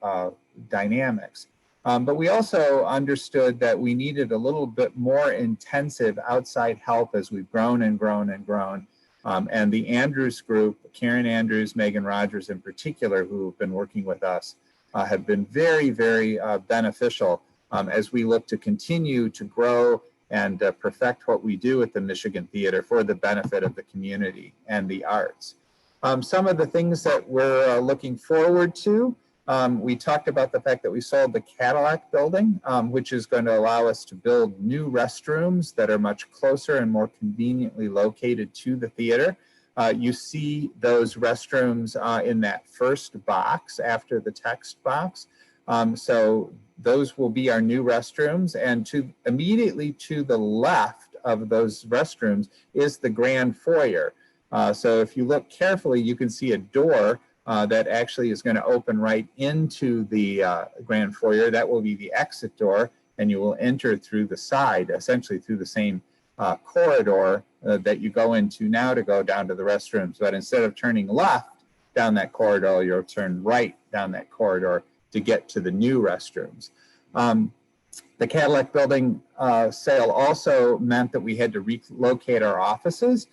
dynamics. But we also understood that we needed a little bit more intensive outside help as we've grown and grown and grown. And the Andrews Group, Karen Andrews, Megan Rogers in particular, who have been working with us, have been very, very beneficial as we look to continue to grow and perfect what we do at the Michigan Theater for the benefit of the community and the arts. Some of the things that we're looking forward to, we talked about the fact that we sold the Cadillac building, which is going to allow us to build new restrooms that are much closer and more conveniently located to the theater. You see those restrooms in that first box after the text box. So those will be our new restrooms, and immediately to the left of those restrooms is the grand foyer. So if you look carefully, you can see a door that actually is going to open right into the grand foyer. That will be the exit door, and you will enter through the side, essentially through the same corridor that you go into now to go down to the restrooms. But instead of turning left down that corridor, you'll turn right down that corridor to get to the new restrooms. The Cadillac building sale also meant that we had to relocate our offices.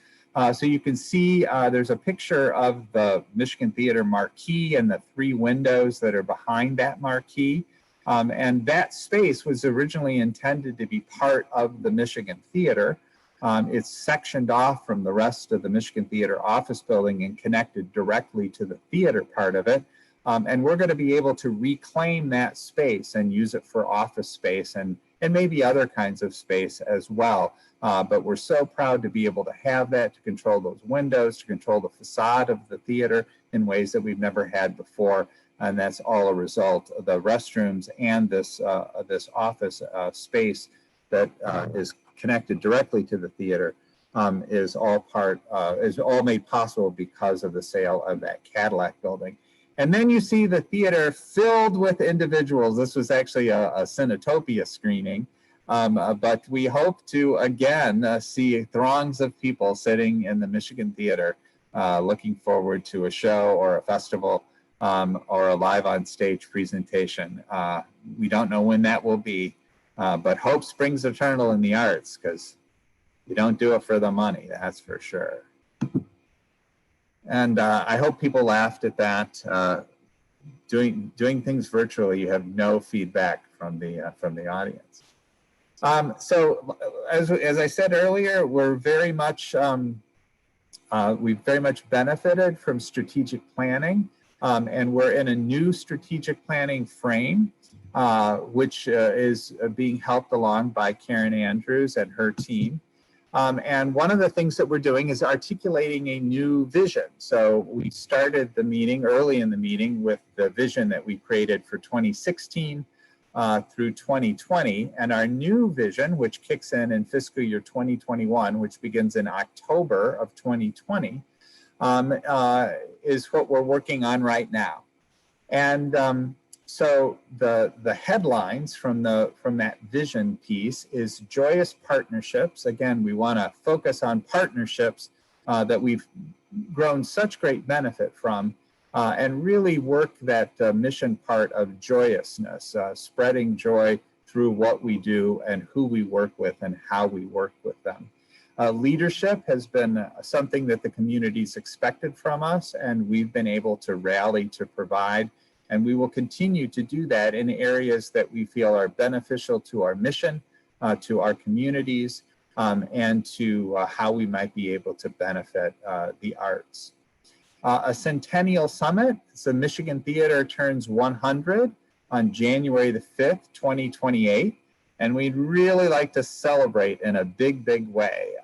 So you can see there's a picture of the Michigan Theater marquee and the 3 windows that are behind that marquee. And that space was originally intended to be part of the Michigan Theater. It's sectioned off from the rest of the Michigan Theater office building and connected directly to the theater part of it. And we're going to be able to reclaim that space and use it for office space and maybe other kinds of space as well. But we're so proud to be able to have that, to control those windows, to control the facade of the theater in ways that we've never had before. And that's all a result of the restrooms and this office space that is connected directly to the theater is all made possible because of the sale of that Cadillac building. And then you see the theater filled with individuals. This was actually a Cinetopia screening, but we hope to again see throngs of people sitting in the Michigan Theater looking forward to a show or a festival or a live on stage presentation. We don't know when that will be, but hope springs eternal in the arts, because you don't do it for the money, that's for sure. And I hope people laughed at that. Doing things virtually, you have no feedback from the audience. So as I said earlier, we're very much we've very much benefited from strategic planning, and we're in a new strategic planning frame, which is being helped along by Karen Andrews and her team. And one of the things that we're doing is articulating a new vision. So we started the meeting early in the meeting with the vision that we created for 2016 through 2020. And our new vision, which kicks in fiscal year 2021, which begins in October of 2020, is what we're working on right now. And so the headlines from that vision piece is joyous partnerships. Again, we want to focus on partnerships that we've grown such great benefit from, and really work that mission part of joyousness, spreading joy through what we do and who we work with and how we work with them. Leadership has been something that the community's expected from us, and we've been able to rally to provide. And we will continue to do that in areas that we feel are beneficial to our mission, to our communities, and to how we might be able to benefit the arts. A Centennial Summit, so Michigan Theater turns 100 on January the 5th, 2028. And we'd really like to celebrate in a big, big way.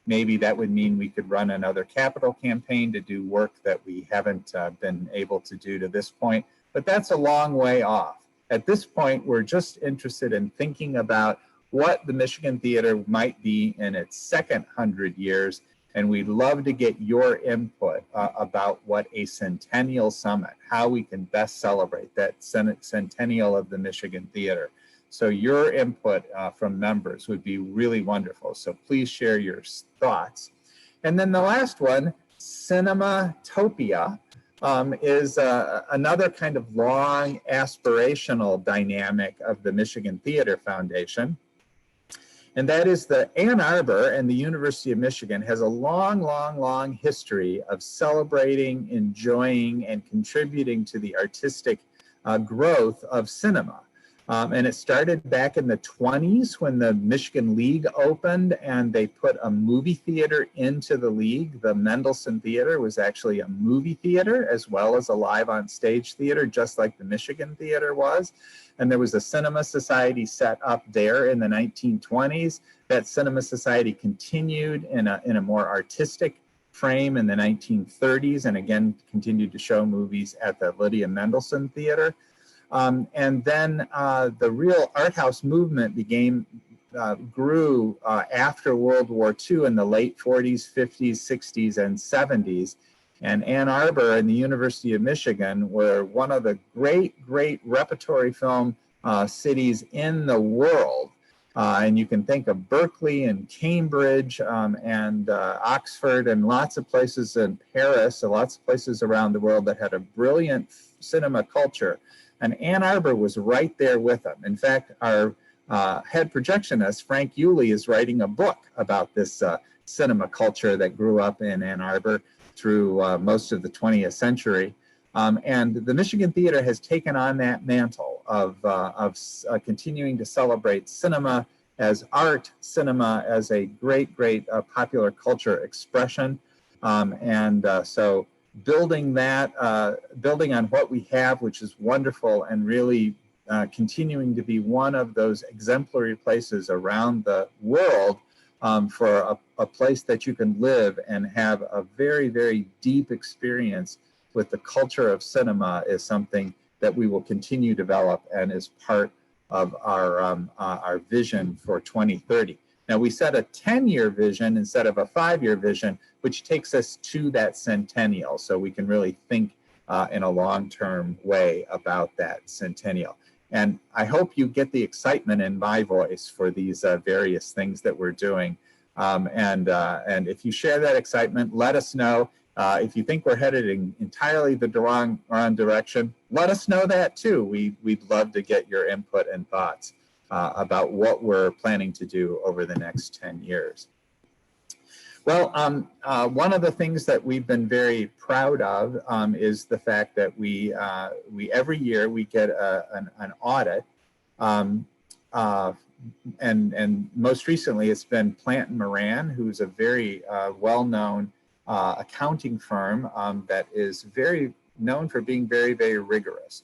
maybe that would mean we could run another capital campaign to do work that we haven't been able to do to this point. But that's a long way off. At this point, we're just interested in thinking about what the Michigan Theater might be in its second 100 years. And we'd love to get your input about what a centennial summit, how we can best celebrate that centennial of the Michigan Theater. So your input from members would be really wonderful. So please share your thoughts. And then the last one, Cinematopia, is another kind of long aspirational dynamic of the Michigan Theater Foundation. And that is the Ann Arbor and the University of Michigan has a long history of celebrating, enjoying, and contributing to the artistic growth of cinema. And it started back in the 20s when the Michigan League opened and they put a movie theater into the league. The Mendelssohn Theater was actually a movie theater as well as a live on stage theater, just like the Michigan Theater was. And there was a cinema society set up there in the 1920s. That cinema society continued in a more artistic frame in the 1930s and again continued to show movies at the Lydia Mendelssohn Theater. And then the real art house movement grew after World War II in the late 40s, 50s, 60s, and 70s. And Ann Arbor and the University of Michigan were one of the great repertory film cities in the world. And you can think of Berkeley and Cambridge and Oxford and lots of places in Paris and lots of places around the world that had a brilliant cinema culture. And Ann Arbor was right there with them. In fact, our head projectionist, Frank Yulee, is writing a book about this cinema culture that grew up in Ann Arbor through most of the 20th century. And the Michigan Theater has taken on that mantle of continuing to celebrate cinema as art, cinema as a great popular culture expression. So building on what we have, which is wonderful, and really continuing to be one of those exemplary places around the world for a place that you can live and have a very deep experience with the culture of cinema is something that we will continue to develop and is part of our vision for 2030. Now, we set a 10-year vision instead of a 5-year vision, which takes us to that centennial. So we can really think in a long-term way about that centennial. And I hope you get the excitement in my voice for these various things that we're doing. And if you share that excitement, let us know. If you think we're headed in entirely the wrong direction, let us know that too. We'd love to get your input and thoughts about what we're planning to do over the next 10 years. Well, one of the things that we've been very proud of is the fact that we every year we get an audit, and most recently it's been Plant & Moran, who's a very well-known accounting firm that is very known for being very rigorous.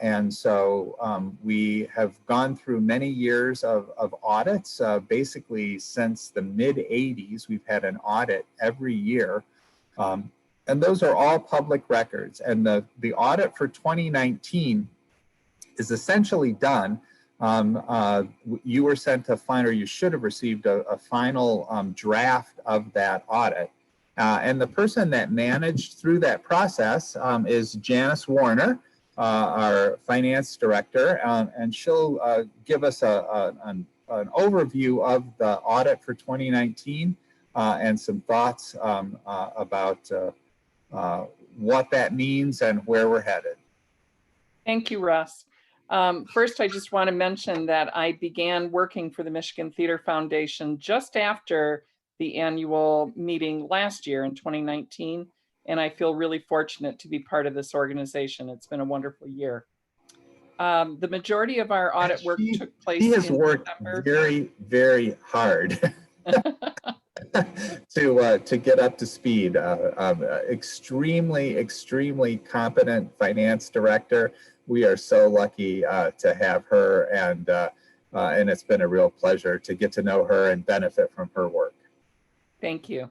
And so we have gone through many years of audits. Basically, since the mid-'80s, we've had an audit every year. And those are all public records. And the audit for 2019 is essentially done. You were sent a final, or you should have received a final draft of that audit. And the person that managed through that process is Janice Warner, our finance director, and she'll give us an overview of the audit for 2019 and some thoughts about what that means and where we're headed. Thank you, Russ. First, I just want to mention that I began working for the Michigan Theater Foundation just after the annual meeting last year in 2019. And I feel really fortunate to be part of this organization. It's been a wonderful year. The majority of our audit work took place He has in worked December. very hard to get up to speed. Extremely competent finance director. We are so lucky to have her, and it's been a real pleasure to get to know her and benefit from her work. Thank you.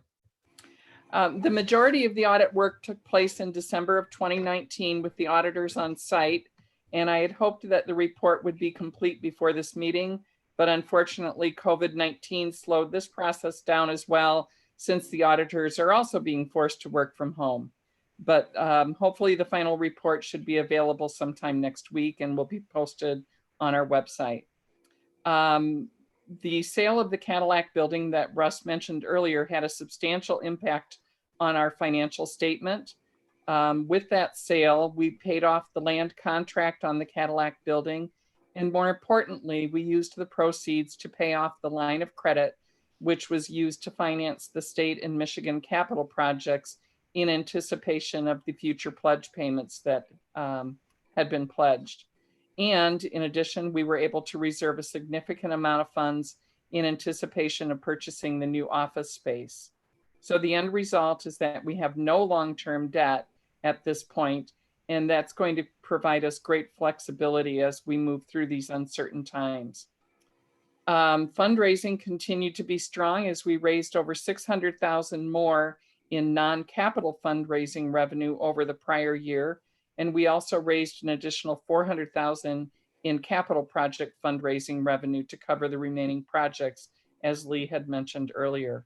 The majority of the audit work took place in December of 2019 with the auditors on site, and I had hoped that the report would be complete before this meeting, but unfortunately COVID-19 slowed this process down as well, since the auditors are also being forced to work from home. But hopefully the final report should be available sometime next week and will be posted on our website. The sale of the Cadillac building that Russ mentioned earlier had a substantial impact on our financial statement. With that sale, we paid off the land contract on the Cadillac building. And more importantly, we used the proceeds to pay off the line of credit, which was used to finance the state and Michigan capital projects in anticipation of the future pledge payments that had been pledged. And in addition, we were able to reserve a significant amount of funds in anticipation of purchasing the new office space. So the end result is that we have no long-term debt at this point, and that's going to provide us great flexibility as we move through these uncertain times. Fundraising continued to be strong as we raised over $600,000 more in non-capital fundraising revenue over the prior year. And we also raised an additional $400,000 in capital project fundraising revenue to cover the remaining projects, as Lee had mentioned earlier.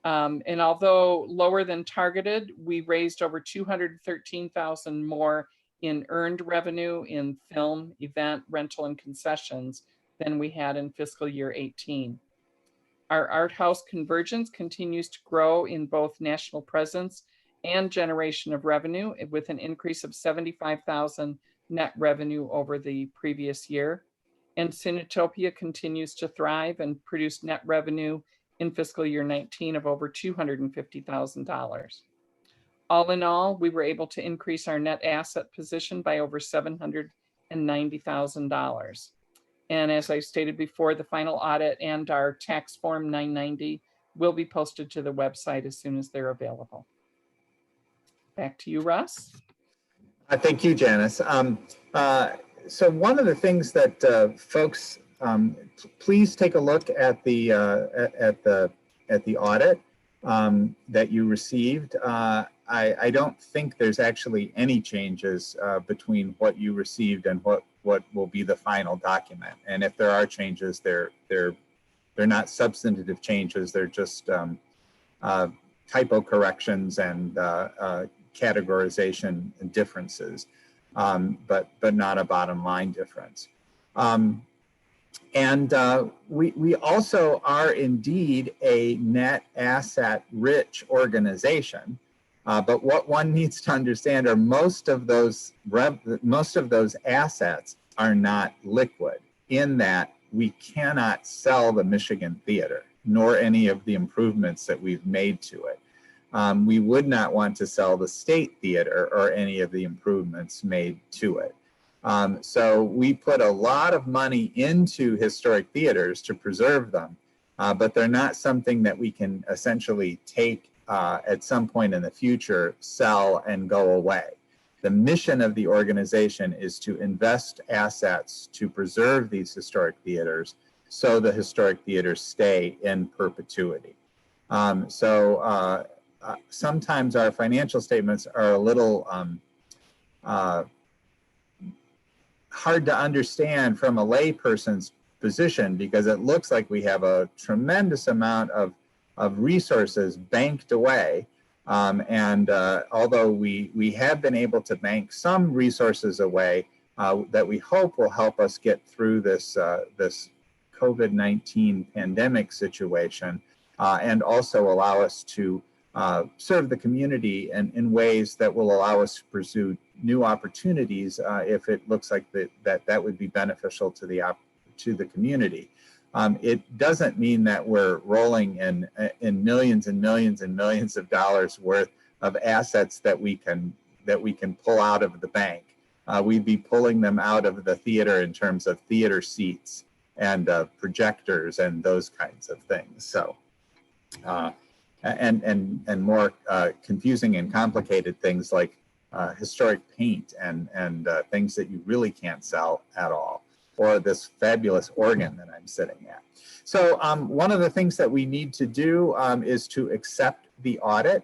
And although lower than targeted, we raised over $213,000 more in earned revenue in film, event, rental, and concessions than we had in fiscal year 18. Our art house Convergence continues to grow in both national presence and generation of revenue, with an increase of $75,000 net revenue over the previous year. And Cinetopia continues to thrive and produce net revenue in fiscal year 19 of over $250,000. All in all, we were able to increase our net asset position by over $790,000. And as I stated before, the final audit and our tax form 990 will be posted to the website as soon as they're available. Back to you, Russ. Thank you, Janice. So one of the things that folks, please take a look at the audit that you received. I don't think there's actually any changes between what you received and what will be the final document. And if there are changes, they're not substantive changes. They're just typo corrections and categorization differences, but not a bottom line difference. We also are indeed a net asset rich organization. But what one needs to understand are most of those assets are not liquid, in that we cannot sell the Michigan Theater, nor any of the improvements that we've made to it. We would not want to sell the State Theater or any of the improvements made to it. So we put a lot of money into historic theaters to preserve them, but they're not something that we can essentially take at some point in the future, sell and go away. The mission of the organization is to invest assets to preserve these historic theaters so the historic theaters stay in perpetuity. Sometimes our financial statements are a little hard to understand from a layperson's position, because it looks like we have a tremendous amount of resources banked away. Although we have been able to bank some resources away that we hope will help us get through this COVID-19 pandemic situation, and also allow us to serve the community in ways that will allow us to pursue new opportunities if it looks like that would be beneficial to the community. It doesn't mean that we're rolling in millions and millions and millions of dollars worth of assets that we can pull out of the bank. We'd be pulling them out of the theater in terms of theater seats and projectors and those kinds of things. So, and more confusing and complicated things like historic paint and things that you really can't sell at all. or this fabulous organ that I'm sitting at. So one of the things that we need to do is to accept the audit,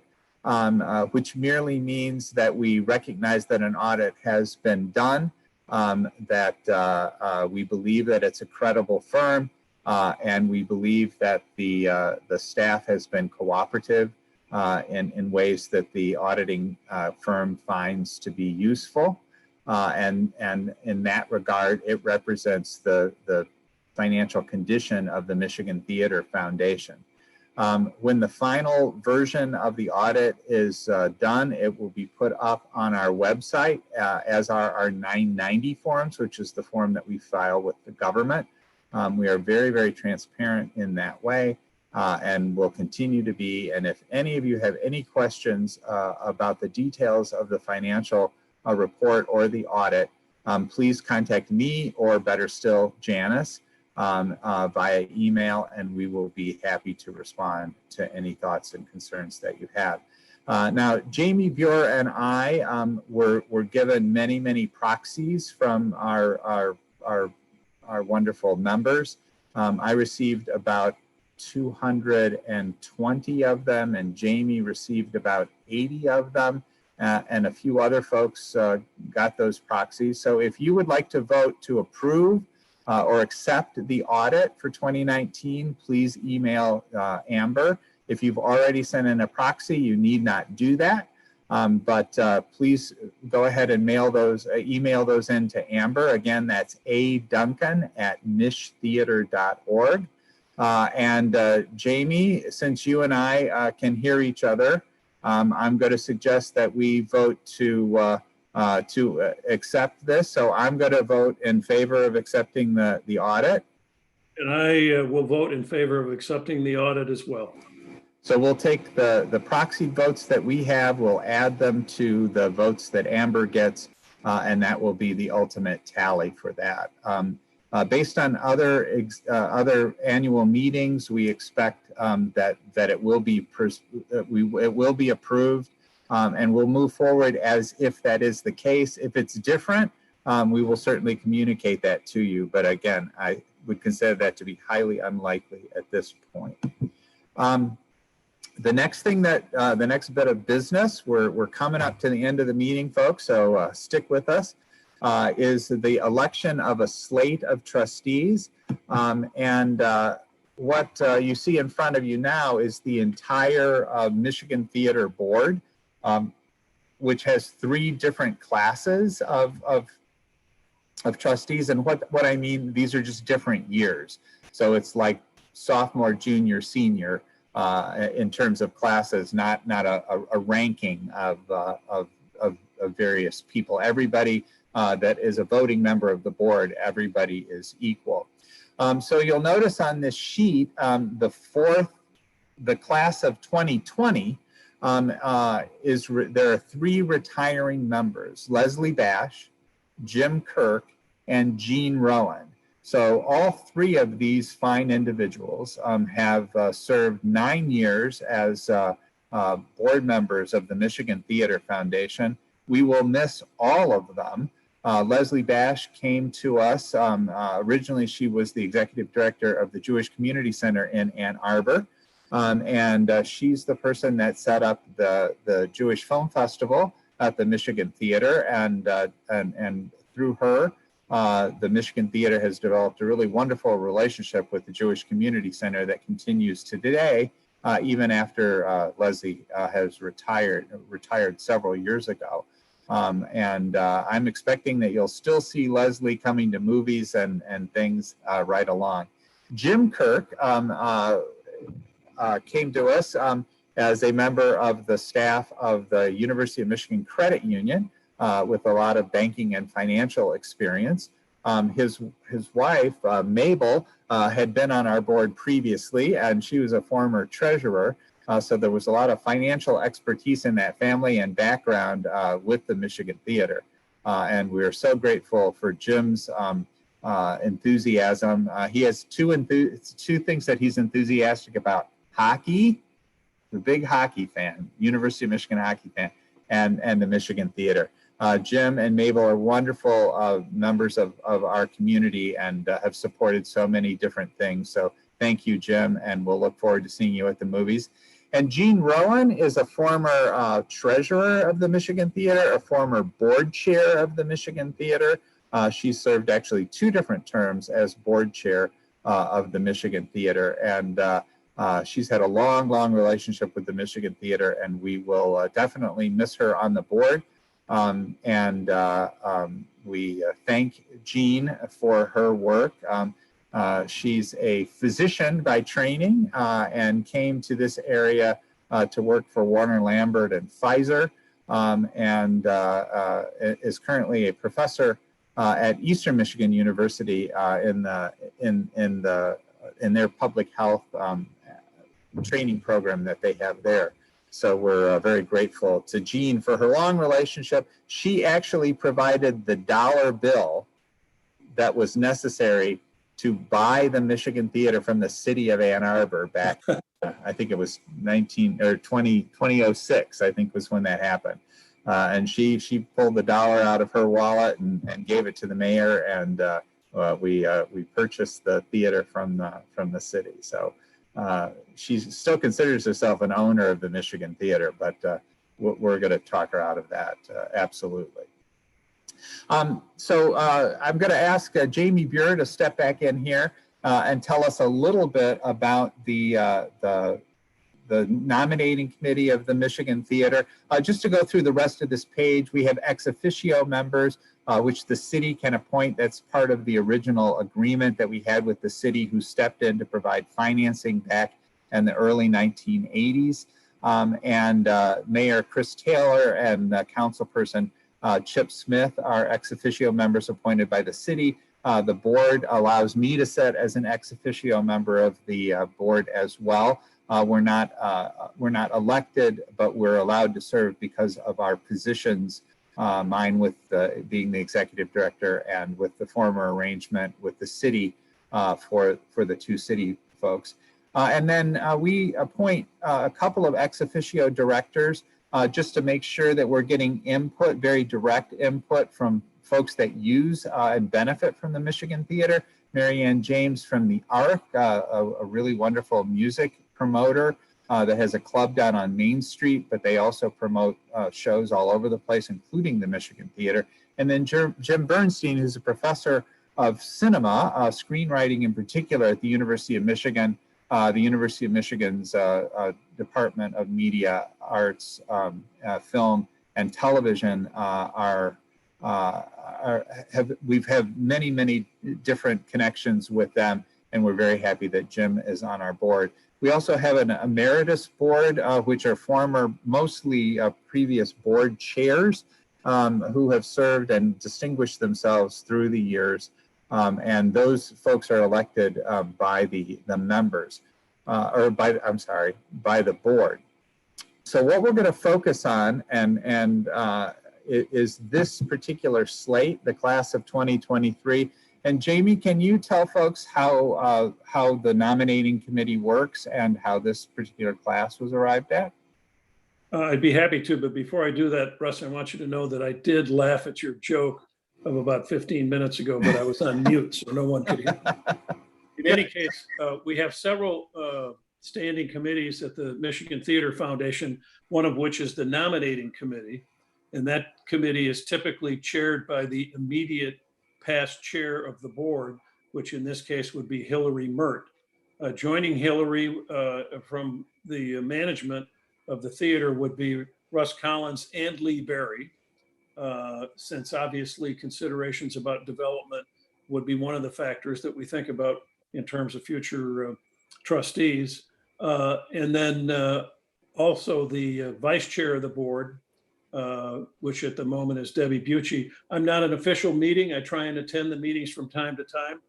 which merely means that we recognize that an audit has been done, that we believe that it's a credible firm, and we believe that the staff has been cooperative in ways that the auditing firm finds to be useful. And in that regard, it represents the financial condition of the Michigan Theater Foundation. When the final version of the audit is done, it will be put up on our website, as are our 990 forms, which is the form that we file with the government. We are very, very transparent in that way, and will continue to be. And if any of you have any questions about the details of the financial report or the audit, please contact me, or better still, Janice, via email, and we will be happy to respond to any thoughts and concerns that you have. Now, Jamie Buer and I were given many, many proxies from our wonderful members. I received about 220 of them, and Jamie received about 80 of them, and a few other folks got those proxies. So if you would like to vote to approve or accept the audit for 2019, please email Amber. If you've already sent in a proxy, you need not do that. But please go ahead and email those in to Amber. Again, that's aduncan@mishtheater.org. And Jamie, since you and I can hear each other, I'm going to suggest that we vote to accept this. So I'm going to vote in favor of accepting the audit. And I will vote in favor of accepting the audit as well. So we'll take the proxy votes that we have, we'll add them to the votes that Amber gets, and that will be the ultimate tally for that. Based on other annual meetings, we expect that it will be approved, and we'll move forward as if that is the case. If it's different, we will certainly communicate that to you. But again, I would consider that to be highly unlikely at this point. The next thing the next bit of business, we're coming up to the end of the meeting, folks, so stick with us, is the election of a slate of trustees. What you see in front of you now is the entire Michigan Theater Board, which has 3 different classes of trustees. And what I mean, these are just different years. So it's like sophomore, junior, senior, in terms of classes, not a ranking of various people. Everybody that is a voting member of the board, everybody is equal. So you'll notice on this sheet, the class of 2020 there are 3 retiring members: Leslie Bash, Jim Kirk, and Jean Rowan. So all 3 of these fine individuals have served 9 years as board members of the Michigan Theater Foundation. We will miss all of them. Leslie Bash came to us. Originally, she was the executive director of the Jewish Community Center in Ann Arbor. And she's the person that set up the Jewish Film Festival at the Michigan Theater. And through her, the Michigan Theater has developed a really wonderful relationship with the Jewish Community Center that continues to today, even after Leslie has retired several years ago. I'm expecting that you'll still see Leslie coming to movies and things right along. Jim Kirk came to us as a member of the staff of the University of Michigan Credit Union with a lot of banking and financial experience. His wife, Mabel, had been on our board previously, and she was a former treasurer. So there was a lot of financial expertise in that family and background with the Michigan Theater. And we are so grateful for Jim's enthusiasm. He has two things that he's enthusiastic about: hockey, the big hockey fan, University of Michigan hockey fan, and the Michigan Theater. Jim and Mabel are wonderful members of our community and have supported so many different things. So thank you, Jim, and we'll look forward to seeing you at the movies. And Jean Rowan is a former treasurer of the Michigan Theater, a former board chair of the Michigan Theater. She served actually 2 different terms as board chair of the Michigan Theater. And she's had a long, long relationship with the Michigan Theater, and we will definitely miss her on the board. We thank Jean for her work. She's a physician by training and came to this area to work for Warner Lambert and Pfizer, and is currently a professor at Eastern Michigan University in their public health training program that they have there. So we're very grateful to Jean for her long relationship. She actually provided the dollar bill that was necessary to buy the Michigan Theater from the city of Ann Arbor back, I think it was 2006, I think was when that happened. And she pulled the dollar out of her wallet and gave it to the mayor, and we purchased the theater from the city. So she still considers herself an owner of the Michigan Theater, but we're going to talk her out of that, absolutely. So I'm going to ask Jamie Buer to step back in here and tell us a little bit about the nominating committee of the Michigan Theater. Just to go through the rest of this page, we have ex officio members, which the city can appoint. That's part of the original agreement that we had with the city, who stepped in to provide financing back in the early 1980s. Mayor Chris Taylor and councilperson Chip Smith are ex officio members appointed by the city. The board allows me to sit as an ex officio member of the board as well. We're not elected, but we're allowed to serve because of our positions. Mine with being the executive director, and with the former arrangement with the city for the 2 city folks. And then we appoint a couple of ex officio directors just to make sure that we're getting input, very direct input from folks that use and benefit from the Michigan Theater. Marianne James from the ARC, a really wonderful music promoter that has a club down on Main Street, but they also promote shows all over the place, including the Michigan Theater. And then Jim Bernstein, who's a professor of cinema, screenwriting in particular at the University of Michigan. The University of Michigan's Department of Media Arts, Film and Television we've had many different connections with them, and we're very happy that Jim is on our board. We also have an emeritus board, which are mostly previous board chairs who have served and distinguished themselves through the years. And those folks are elected by the members, by the board. So what we're going to focus on is this particular slate, the class of 2023. And Jamie, can you tell folks how the nominating committee works and how this particular class was arrived at? I'd be happy to, but before I do that, Russ, I want you to know that I did laugh at your joke of about 15 minutes ago, but I was on mute, so no one could hear. In any case, we have several standing committees at the Michigan Theater Foundation, one of which is the nominating committee. And that committee is typically chaired by the immediate past chair of the board, which in this case would be Hillary Mert. Joining Hillary from the management of the theater would be Russ Collins and Lee Berry, since obviously considerations about development would be one of the factors that we think about in terms of future trustees. And then also the vice chair of the board, which at the moment is Debbie Bucci. I'm not an official meeting. I try and attend the meetings from time to time.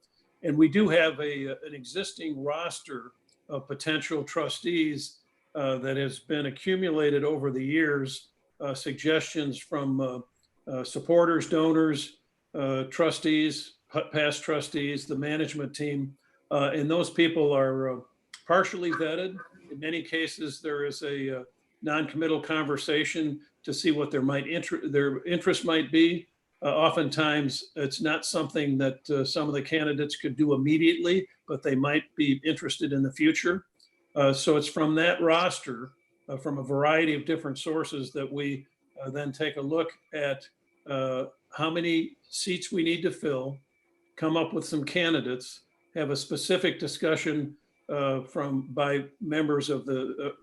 And we do have an existing roster of potential trustees that has been accumulated over the years, suggestions from supporters, donors, trustees, past trustees, the management team. And those people are partially vetted. In many cases, there is a non-committal conversation to see what their interest might be. Oftentimes, it's not something that some of the candidates could do immediately, but they might be interested in the future. So it's from that roster, from a variety of different sources, that we then take a look at how many seats we need to fill, come up with some candidates, have a specific discussion by members of the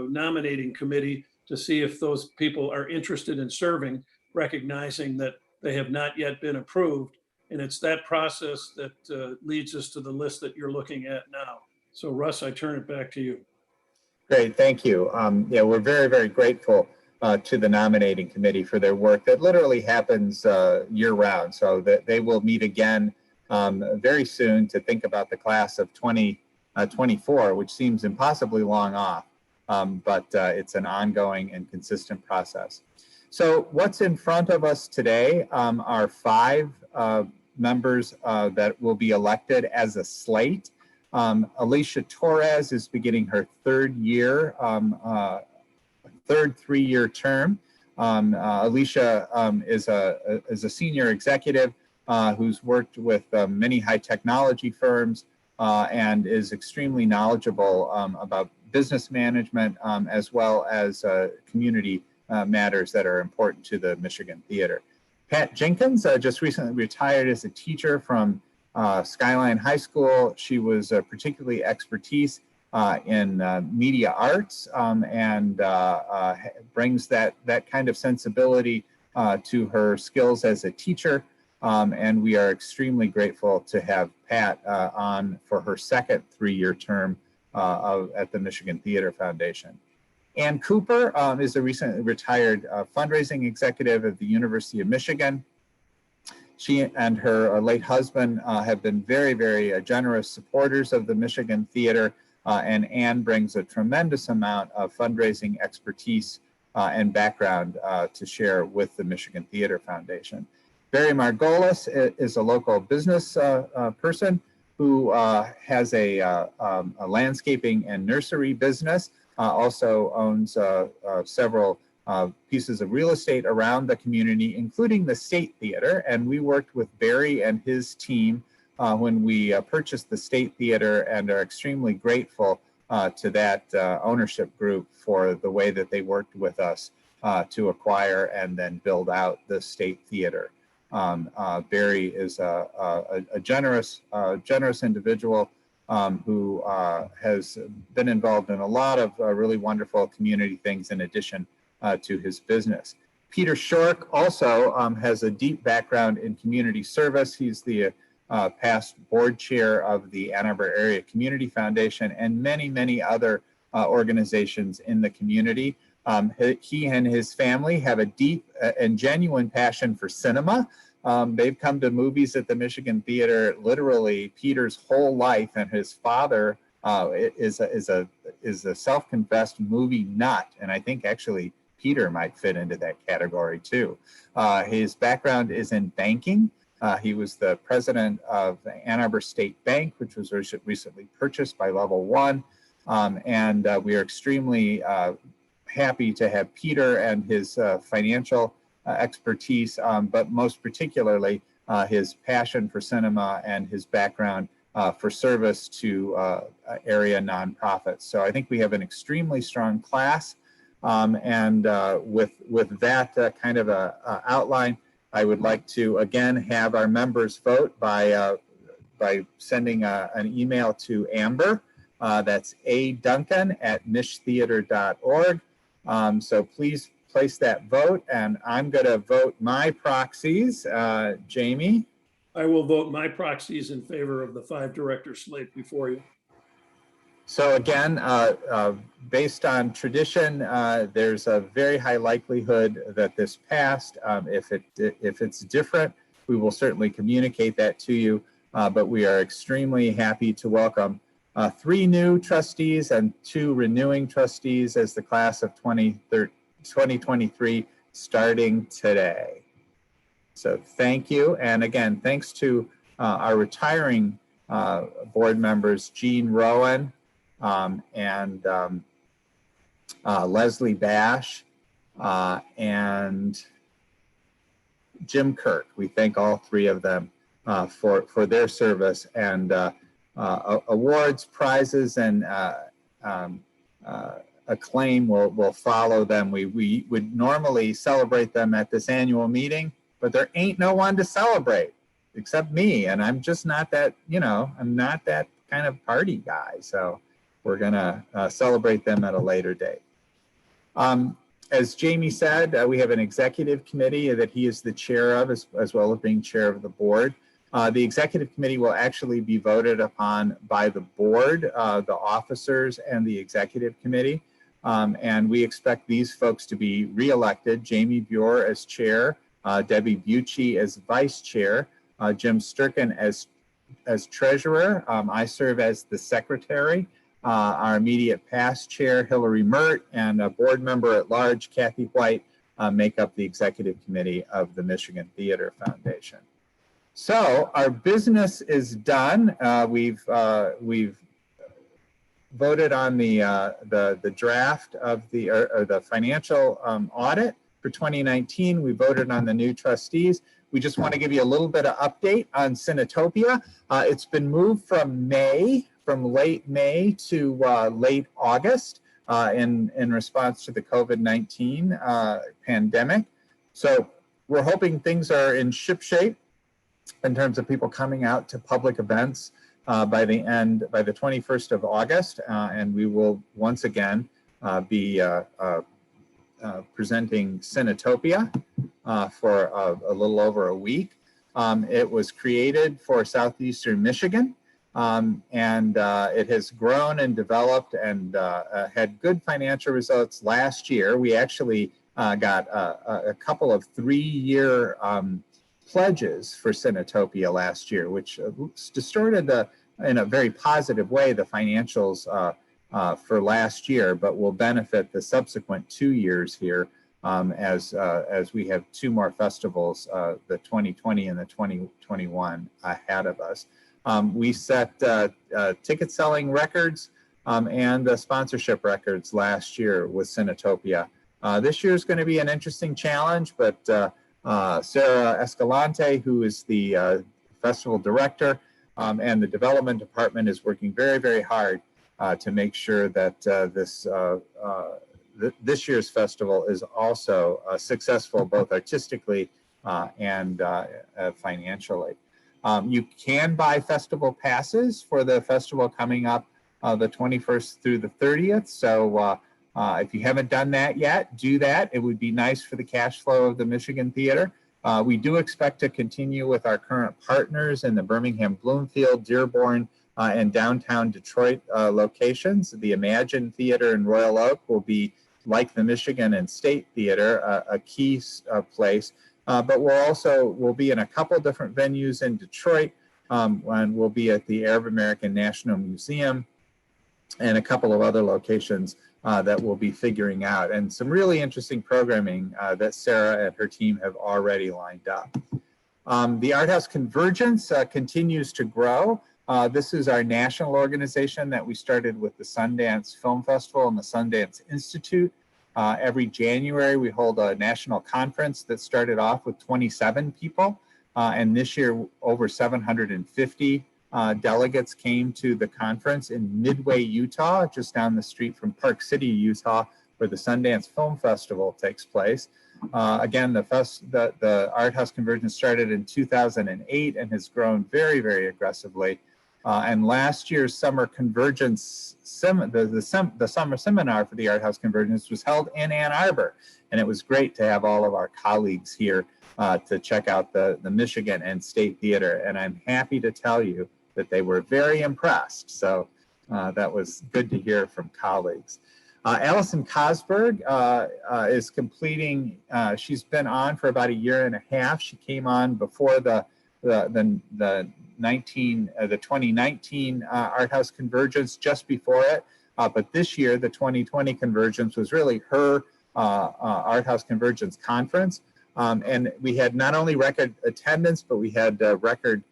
nominating committee to see if those people are interested in serving, recognizing that they have not yet been approved. And it's that process that leads us to the list that you're looking at now. So Russ, I turn it back to you. Great, thank you. Yeah, we're very, very grateful to the nominating committee for their work that literally happens year round. So that they will meet again very soon to think about the class of 2024, which seems impossibly long off, but it's an ongoing and consistent process. So what's in front of us today are 5 members that will be elected as a slate. Alicia Torres is beginning her third 3-year term. Alicia is a senior executive who's worked with many high technology firms and is extremely knowledgeable about business management as well as community matters that are important to the Michigan Theater. Pat Jenkins just recently retired as a teacher from Skyline High School. She was particularly expertise in media arts and brings that kind of sensibility to her skills as a teacher. And we are extremely grateful to have Pat on for her second 3-year term at the Michigan Theater Foundation. Ann Cooper is a recently retired fundraising executive at the University of Michigan. She and her late husband have been very, very generous supporters of the Michigan Theater, and Ann brings a tremendous amount of fundraising expertise and background to share with the Michigan Theater Foundation. Barry Margolis is a local business person who has a landscaping and nursery business, also owns several pieces of real estate around the community, including the State Theater. And we worked with Barry and his team when we purchased the State Theater, and are extremely grateful to that ownership group for the way that they worked with us to acquire and then build out the State Theater. Barry is a generous individual who has been involved in a lot of really wonderful community things in addition to his business. Peter Shork also has a deep background in community service. He's the past board chair of the Ann Arbor Area Community Foundation and many, many other organizations in the community. He and his family have a deep and genuine passion for cinema. They've come to movies at the Michigan Theater literally Peter's whole life, and his father is a self-confessed movie nut, and I think actually Peter might fit into that category too. His background is in banking. He was the president of Ann Arbor State Bank, which was recently purchased by Level One, and we are extremely happy to have Peter and his financial expertise, but most particularly his passion for cinema and his background for service to area nonprofits. So I think we have an extremely strong class, and with that kind of a outline, I would like to again have our members vote by sending an email to Amber. That's aduncan@michtheater.org. So please place that vote, and I'm going to vote my proxies. Jamie? I will vote my proxies in favor of the 5 director slate before you. So again, based on tradition, there's a very high likelihood that this passed. If it's different, we will certainly communicate that to you, but we are extremely happy to welcome 3 new trustees and 2 renewing trustees as the class of 2023 starting today. So thank you. And again, thanks to our retiring board members, Jean Rowan and Leslie Bash, and Jim Kirk. We thank all three of them for their service, and awards, prizes, and acclaim will follow them. We would normally celebrate them at this annual meeting, but there ain't no one to celebrate except me, and I'm just not that, I'm not that kind of party guy. So we're gonna celebrate them at a later date. As Jamie said, we have an executive committee that he is the chair of, as well as being chair of the board. The executive committee will actually be voted upon by the board, the officers, and the executive committee. And we expect these folks to be reelected. Jamie Buer as chair, Debbie Bucci as vice chair, Jim Sturken as treasurer. I serve as the secretary. Our immediate past chair, Hillary Mert, and a board member at large, Kathy White, make up the executive committee of the Michigan Theater Foundation. So our business is done. We've voted on the draft of the financial audit for 2019. We voted on the new trustees. We just want to give you a little bit of update on Cinetopia. It's been moved from late May to late August in response to the COVID-19 pandemic. So we're hoping things are in shipshape in terms of people coming out to public events by the 21st of August. And we will once again be presenting Cinetopia for a little over a week. It was created for Southeastern Michigan, and it has grown and developed and had good financial results last year. We actually got a couple of 3-year pledges for Cinetopia last year, which distorted in a very positive way the financials for last year, but will benefit the subsequent 2 years here as we have 2 more festivals, the 2020 and the 2021 ahead of us. We set ticket selling records and sponsorship records last year with Cinetopia. This year is going to be an interesting challenge, but Sarah Escalante, who is the festival director, and the development department is working very, very hard to make sure that this year's festival is also successful, both artistically and financially. You can buy festival passes for the festival coming up the 21st through the 30th. So if you haven't done that yet, do that. It would be nice for the cash flow of the Michigan Theater. We do expect to continue with our current partners in the Birmingham, Bloomfield, Dearborn, and downtown Detroit locations. The Imagine Theater in Royal Oak will be, like the Michigan and State Theater, a key place. But we'll be in a couple different venues in Detroit, and we'll be at the Arab American National Museum and a couple of other locations that we'll be figuring out, and some really interesting programming that Sarah and her team have already lined up. The Art House Convergence continues to grow. This is our national organization that we started with the Sundance Film Festival and the Sundance Institute. Every January, we hold a national conference that started off with 27 people. And this year, over 750 delegates came to the conference in Midway, Utah, just down the street from Park City, Utah, where the Sundance Film Festival takes place. Again, the Art House Convergence started in 2008 and has grown very, very aggressively. And last year's summer convergence, the summer seminar for the Art House Convergence was held in Ann Arbor. And it was great to have all of our colleagues here to check out the Michigan and State Theater. And I'm happy to tell you that they were very impressed. So that was good to hear from colleagues. Allison Cosberg is completing, she's been on for about 1.5 years. She came on before the 2019 Art House Convergence, just before it. But this year, the 2020 Convergence was really her Art House Convergence conference. And we had not only record attendance, but we had record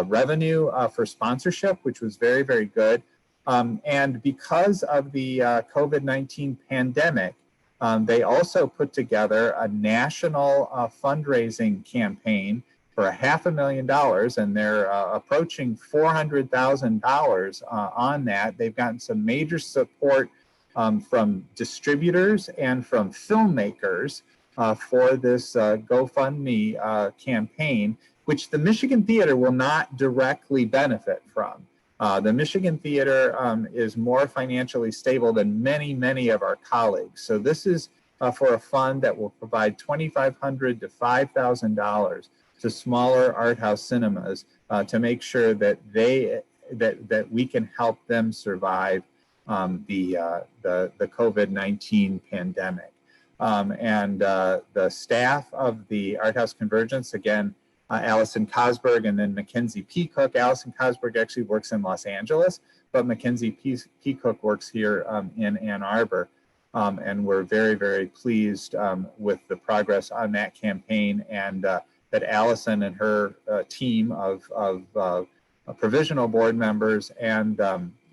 revenue for sponsorship, which was very, very good. And because of the COVID-19 pandemic, They also put together a national fundraising campaign for $500,000, and they're approaching $400,000 on that. They've gotten some major support from distributors and from filmmakers for this GoFundMe campaign, which the Michigan Theater will not directly benefit from. The Michigan Theater is more financially stable than many of our colleagues. So this is for a fund that will provide $2,500 to $5,000 to smaller art house cinemas to make sure that that we can help them survive the COVID-19 pandemic. And the staff of the Art House Convergence, again, Allison Cosberg and then Mackenzie Peacock. Allison Cosberg actually works in Los Angeles, but Mackenzie Peacock works here in Ann Arbor. And we're very pleased with the progress on that campaign, and that Allison and her team of provisional board members and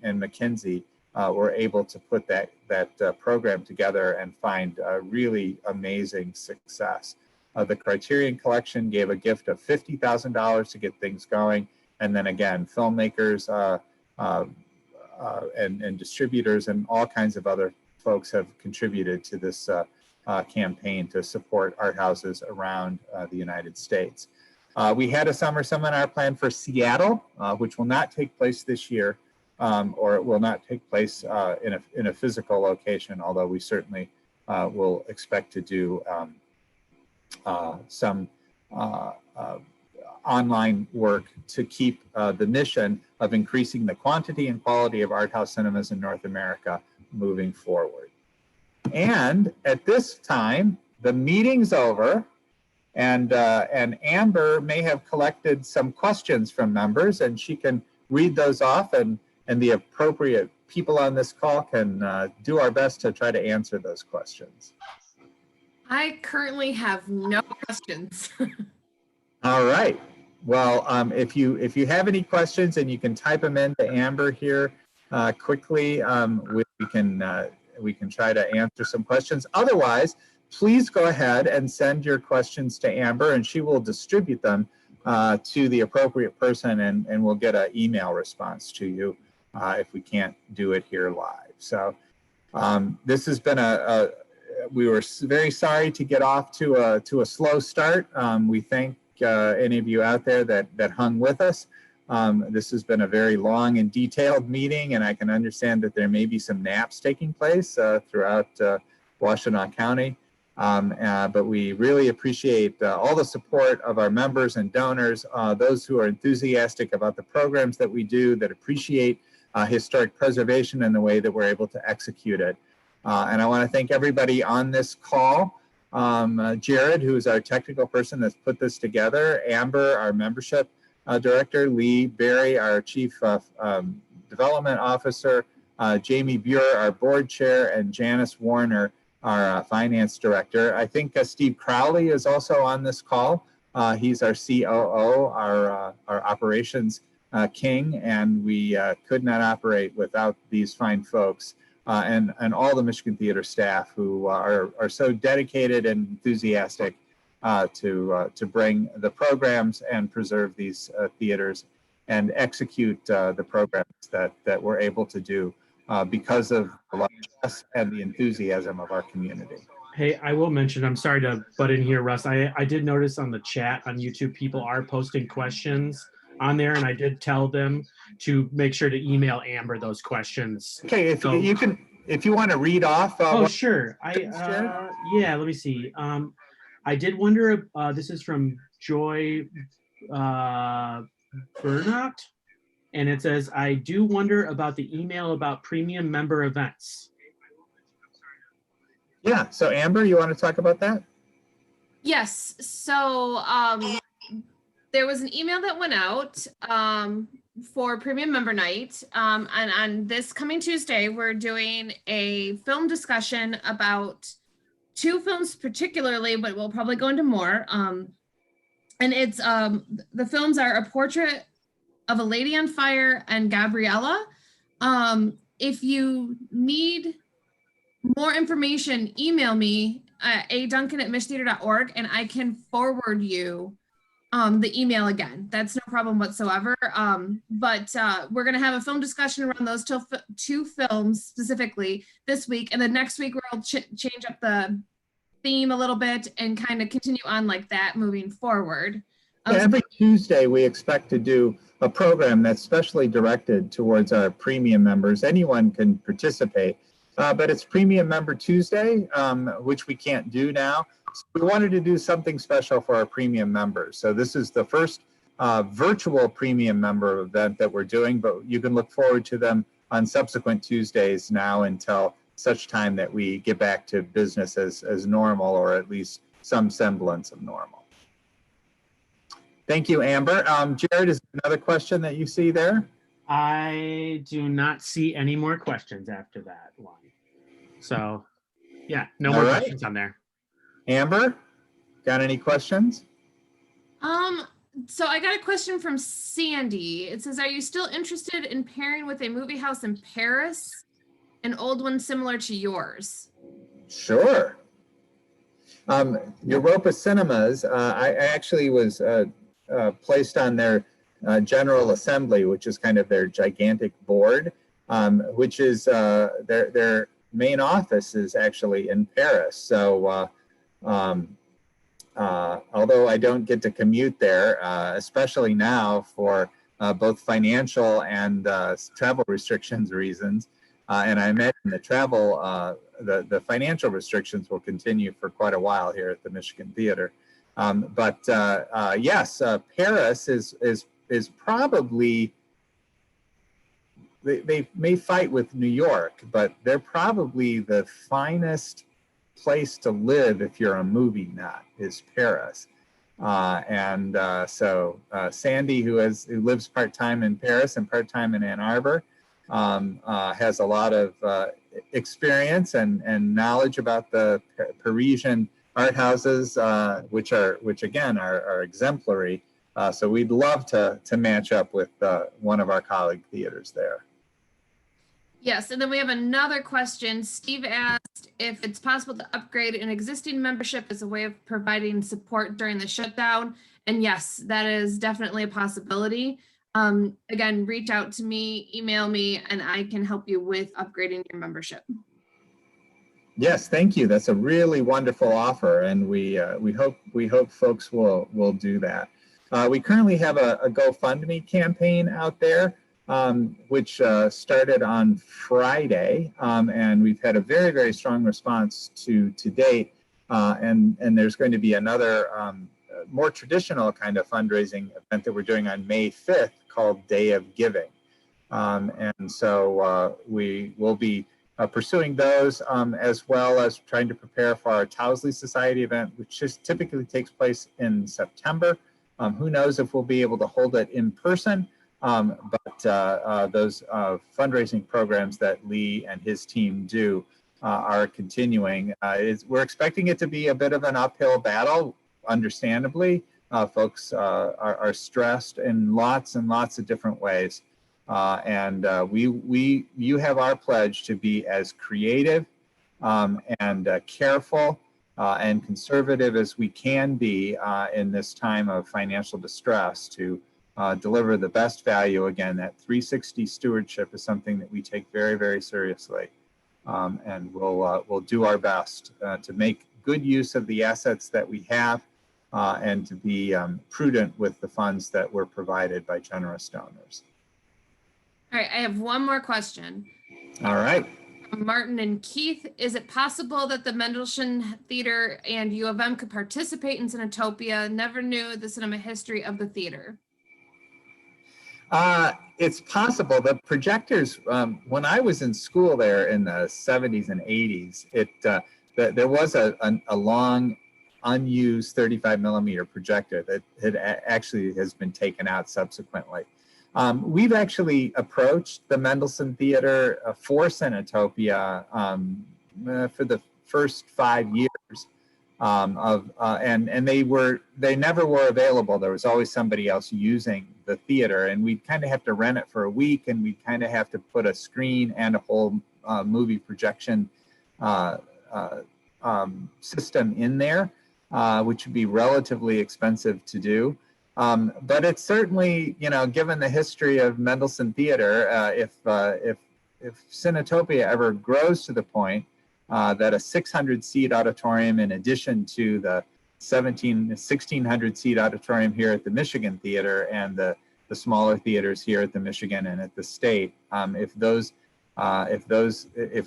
Mackenzie were able to put that program together and find really amazing success. The Criterion Collection gave a gift of $50,000 to get things going. And then again, filmmakers and distributors and all kinds of other folks have contributed to this campaign to support art houses around the United States. We had a summer seminar planned for Seattle, which will not take place this year, or it will not take place in a physical location, although we certainly will expect to do some online work to keep the mission of increasing the quantity and quality of art house cinemas in North America moving forward. And at this time, the meeting's over, and Amber may have collected some questions from members, and she can read those off, and the appropriate people on this call can do our best to try to answer those questions. I currently have no questions. All right. Well, if you have any questions, and you can type them into Amber here quickly, we can try to answer some questions. Otherwise, please go ahead and send your questions to Amber, and she will distribute them to the appropriate person, and we'll get an email response to you if we can't do it here live. So this has been we were very sorry to get off to a slow start. We thank any of you out there that hung with us. This has been a very long and detailed meeting, and I can understand that there may be some naps taking place throughout Washtenaw County. But we really appreciate all the support of our members and donors, those who are enthusiastic about the programs that we do, that appreciate historic preservation and the way that we're able to execute it. And I want to thank everybody on this call. Jared, who is our technical person that's put this together, Amber, our membership director, Lee Berry, our chief development officer, Jamie Buer, our board chair, and Janice Warner, our finance director. I think Steve Crowley is also on this call. He's our COO, our operations king, and we could not operate without these fine folks. And all the Michigan Theater staff who are so dedicated and enthusiastic to bring the programs and preserve these theaters and execute the programs that we're able to do because of the largesse and the enthusiasm of our community. Hey, I will mention, I'm sorry to butt in here, Russ. I did notice on the chat on YouTube, people are posting questions on there, and I did tell them to make sure to email Amber those questions. Okay, if you want to read off. Oh, sure. Yeah, let me see. I did wonder, this is from Joy Burnott, and it says, I do wonder about the email about premium member events. Yeah, so Amber, you want to talk about that? Yes, so there was an email that went out for Premium Member Night. And on this coming Tuesday, we're doing a film discussion about 2 films particularly, but we'll probably go into more. And it's the films are A Portrait of a Lady on Fire and Gabriella. If you need more information, email me aduncan@michtheater.org, and I can forward you the email again. That's no problem whatsoever. But we're going to have a film discussion around those two films specifically this week. And then next week, we'll change up the theme a little bit and kind of continue on like that moving forward. Yeah, every Tuesday, we expect to do a program that's specially directed towards our premium members. Anyone can participate, but it's Premium Member Tuesday, which we can't do now. So we wanted to do something special for our premium members. So this is the first virtual premium member event that we're doing, but you can look forward to them on subsequent Tuesdays now until such time that we get back to business as normal, or at least some semblance of normal. Thank you, Amber. Jared, is there another question that you see there? I do not see any more questions after that one. So yeah, no more questions on there. Amber, got any questions? So I got a question from Sandy. It says, are you still interested in pairing with a movie house in Paris, an old one similar to yours? Sure. Europa Cinemas, I actually was placed on their General Assembly, which is kind of their gigantic board, which is their main office is actually in Paris. So although I don't get to commute there, especially now for both financial and travel restrictions reasons, and I imagine the travel, the financial restrictions will continue for quite a while here at the Michigan Theater. But yes, Paris is probably, they may fight with New York, but they're probably the finest place to live if you're a movie nut is Paris. So Sandy, who lives part-time in Paris and part-time in Ann Arbor, has a lot of experience and knowledge about the Parisian art houses, which again are exemplary. So we'd love to match up with one of our colleague theaters there. Yes, and then we have another question. Steve asked if it's possible to upgrade an existing membership as a way of providing support during the shutdown. And yes, that is definitely a possibility. Again, reach out to me, email me, and I can help you with upgrading your membership. Yes, thank you. That's a really wonderful offer, and we hope folks will do that. We currently have a GoFundMe campaign out there, which started on Friday, and we've had a very, very strong response to date. And there's going to be another more traditional kind of fundraising event that we're doing on May 5th called Day of Giving. And so we will be pursuing those, as well as trying to prepare for our Towsley Society event, which just typically takes place in September. Who knows if we'll be able to hold it in person, but those fundraising programs that Lee and his team do are continuing. We're expecting it to be a bit of an uphill battle, understandably. Folks are stressed in lots and lots of different ways. You have our pledge to be as creative and careful and conservative as we can be in this time of financial distress to deliver the best value. Again, that 360 stewardship is something that we take very, very seriously. And we'll do our best to make good use of the assets that we have and to be prudent with the funds that were provided by generous donors. All right, I have one more question. All right. From Martin and Keith, is it possible that the Mendelssohn Theater and U of M could participate in Cinetopia? Never knew the cinema history of the theater. It's possible. The projectors, when I was in school there in the 70s and 80s, there was a long unused 35 millimeter projector that actually has been taken out subsequently. We've actually approached the Mendelssohn Theater for Cinetopia for the first 5 years and they never were available. There was always somebody else using the theater, and we'd kind of have to rent it for a week, and we'd kind of have to put a screen and a whole movie projection system in there, which would be relatively expensive to do. But it's certainly, you know, given the history of Mendelssohn Theater, if Cinetopia ever grows to the point that a 600-seat auditorium, in addition to the 1,600-seat auditorium here at the Michigan Theater and the smaller theaters here at the Michigan and at the State, if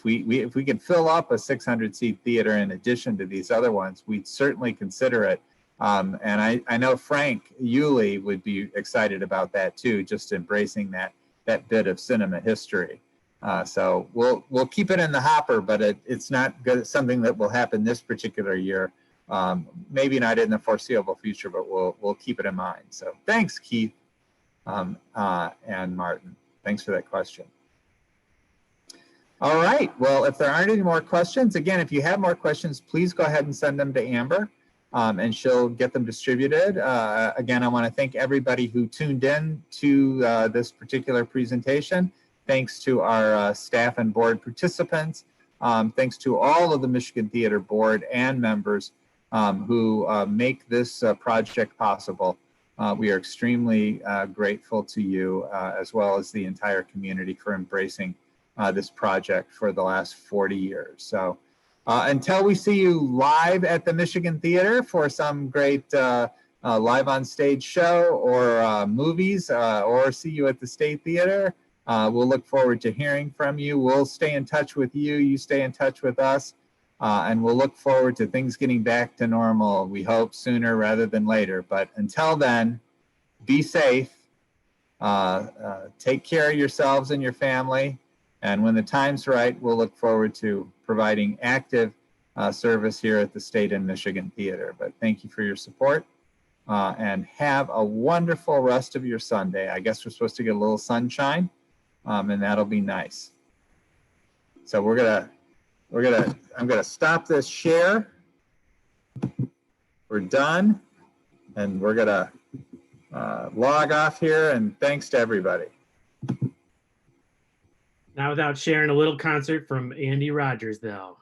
we could fill up a 600-seat theater in addition to these other ones, we'd certainly consider it. And I know Frank Yulee would be excited about that too, just embracing that bit of cinema history. So we'll keep it in the hopper, but it's not good, something that will happen this particular year. Maybe not in the foreseeable future, but we'll keep it in mind. So thanks, Keith and Martin. Thanks for that question. All right. Well, if there aren't any more questions, again, if you have more questions, please go ahead and send them to Amber. And she'll get them distributed. Again, I want to thank everybody who tuned in to this particular presentation. Thanks to our staff and board participants. Thanks to all of the Michigan Theater Board and members who make this project possible. We are extremely grateful to you, as well as the entire community, for embracing this project for the last 40 years. So. Until we see you live at the Michigan Theater for some great live on stage show or movies, or see you at the State Theater, we'll look forward to hearing from you. We'll stay in touch with you. You stay in touch with us. And we'll look forward to things getting back to normal, we hope sooner rather than later. But until then, be safe. Take care of yourselves and your family. And when the time's right, we'll look forward to providing active service here at the State and Michigan Theater. But thank you for your support, and have a wonderful rest of your Sunday. I guess we're supposed to get a little sunshine, and that'll be nice. So I'm gonna stop this share. We're done, and we're gonna log off here. And thanks to everybody. Not without sharing a little concert from Andy Rogers, though.